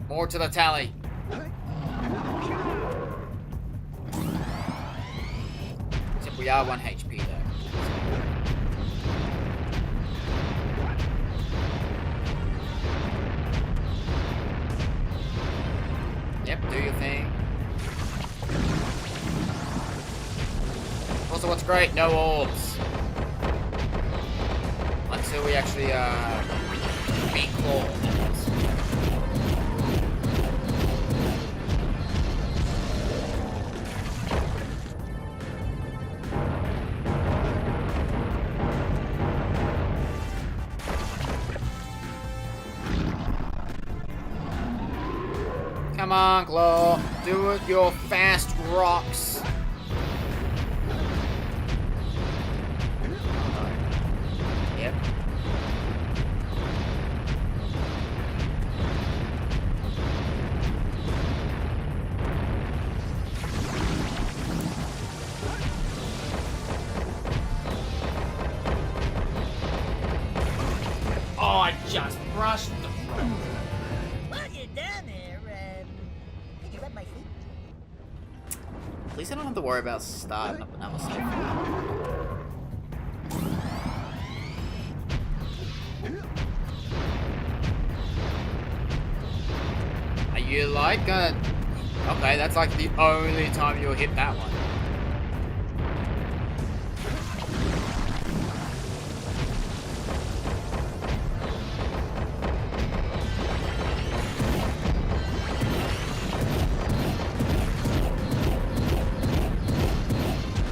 More to the tally. Except we are 1 HP though. Yep, do your thing. Also, what's great? No orbs. Until we actually, beat Claw. Come on, Claw. Do it your fast rocks. Yep. Oh, I just brushed the rock. While you're down there, could you rub my feet? At least I don't have to worry about starting up another stuff. Are you like gonna... Okay, that's like the only time you'll hit that one.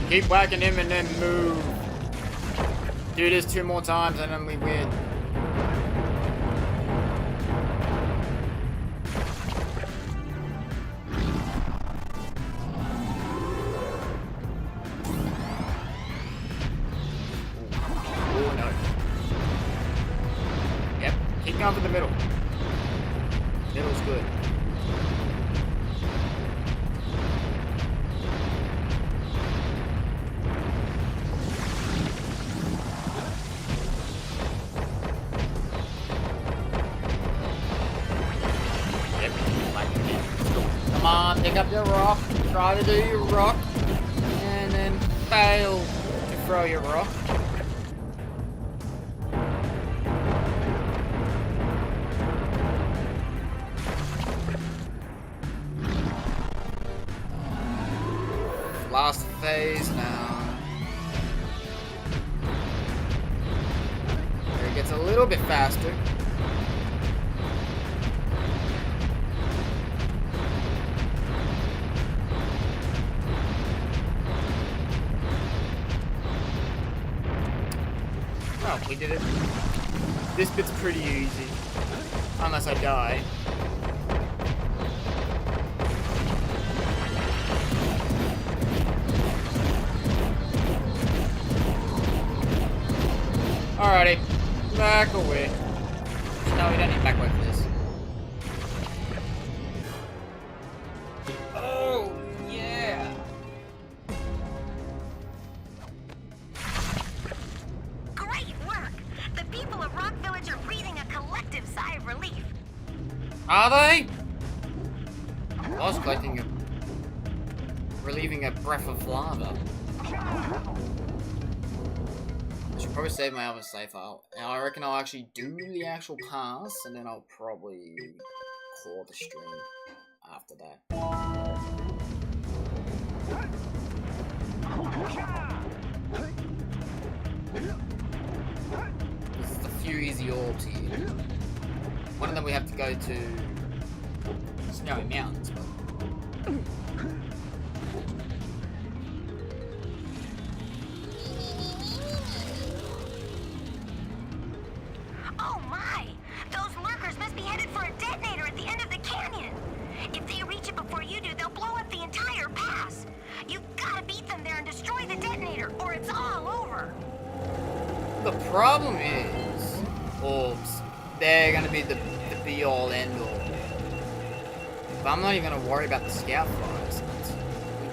Keep whacking him and then move. Do this 2 more times and then we win. Oh no. Yep, keep going for the middle. Middle's good. Come on, pick up your rock, try to do your rock, and then fail to throw your rock. Last phase now. There it gets a little bit faster. Oh, we did it. This bit's pretty easy. Unless I die. Alrighty. Back away. No, we don't need back away for this. Oh, yeah. Great work! The people of Rock Village are breathing a collective sigh of relief. Are they? I was collecting a... relieving a breath of lava. I should probably save my other save file. And I reckon I'll actually do the actual pass, and then I'll probably call the stream after that. There's a few easy orbs here. One of them we have to go to Snowy Mountains, but... Oh my! Those lurkers must be headed for a detonator at the end of the canyon. If they reach it before you do, they'll blow up the entire pass. You've gotta beat them there and destroy the detonator, or it's all over. The problem is, orbs, they're gonna be the be-all, end-all. But I'm not even gonna worry about the scout flies,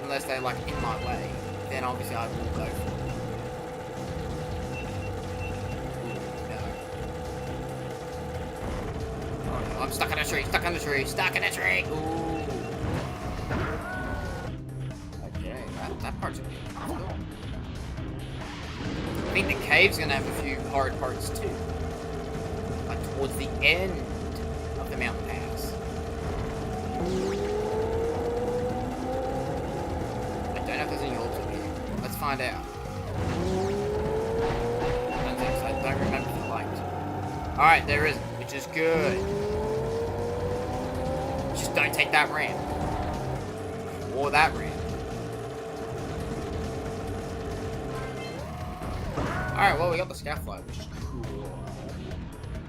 unless they're like in my way. Then obviously I will go for it. I'm stuck in a tree, stuck in a tree, stuck in a tree! Ooh. Okay, that part's gonna be cool. I think the cave's gonna have a few hard parts too. Like towards the end of the mountain pass. find out. I don't think so. I don't remember the light. Alright, there isn't, which is good. Just don't take that ramp. Or that ramp. Alright, well, we got the Scoutfly, which is cool.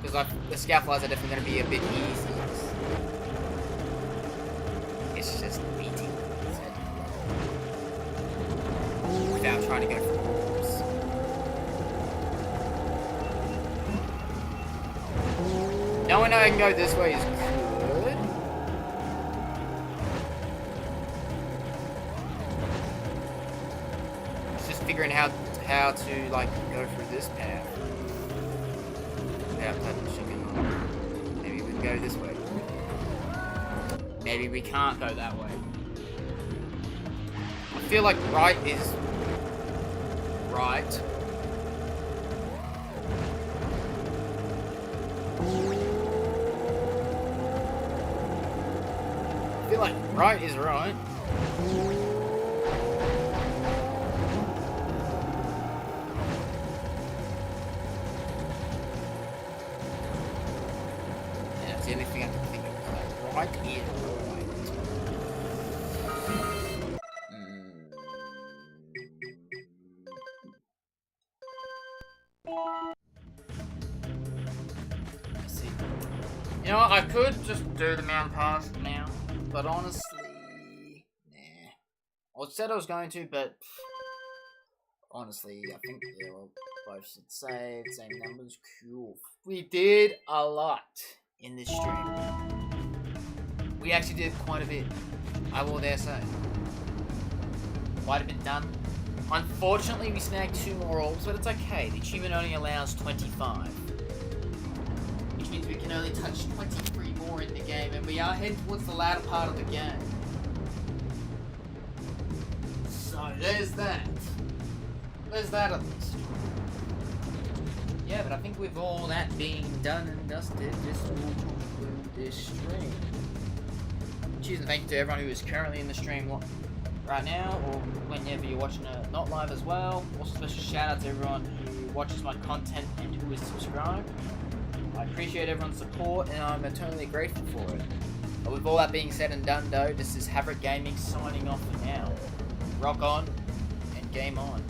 Because the Scoutflies are definitely going to be a bit easy. It's just beating without trying to go for Orbs. Knowing I can go this way is good. It's just figuring how to like go through this path without touching it. Maybe we can go this way. Maybe we can't go that way. I feel like right is right. I feel like right is right. Yeah, that's the only thing I can think of. Like, right is right. You know what, I could just do the mountain pass now, but honestly, nah. I said I was going to, but honestly, I think they all both should save, same numbers, cool. We did a lot in this stream. We actually did quite a bit, I will dare say. Quite a bit done. Unfortunately, we snagged 2 more orbs, but it's okay. The achievement only allows 25. Which means we can only touch 23 more in the game, and we are heading towards the latter part of the game. So there's that. There's that at least. Yeah, but I think with all that being done and dusted, this will conclude this stream. Cheers and thank you to everyone who is currently in the stream right now, or whenever you're watching it not live as well. Also special shout out to everyone who watches my content and who is subscribed. I appreciate everyone's support and I'm eternally grateful for it. But with all that being said and done though, this is Havrit Gaming signing off for now. Rock on and game on.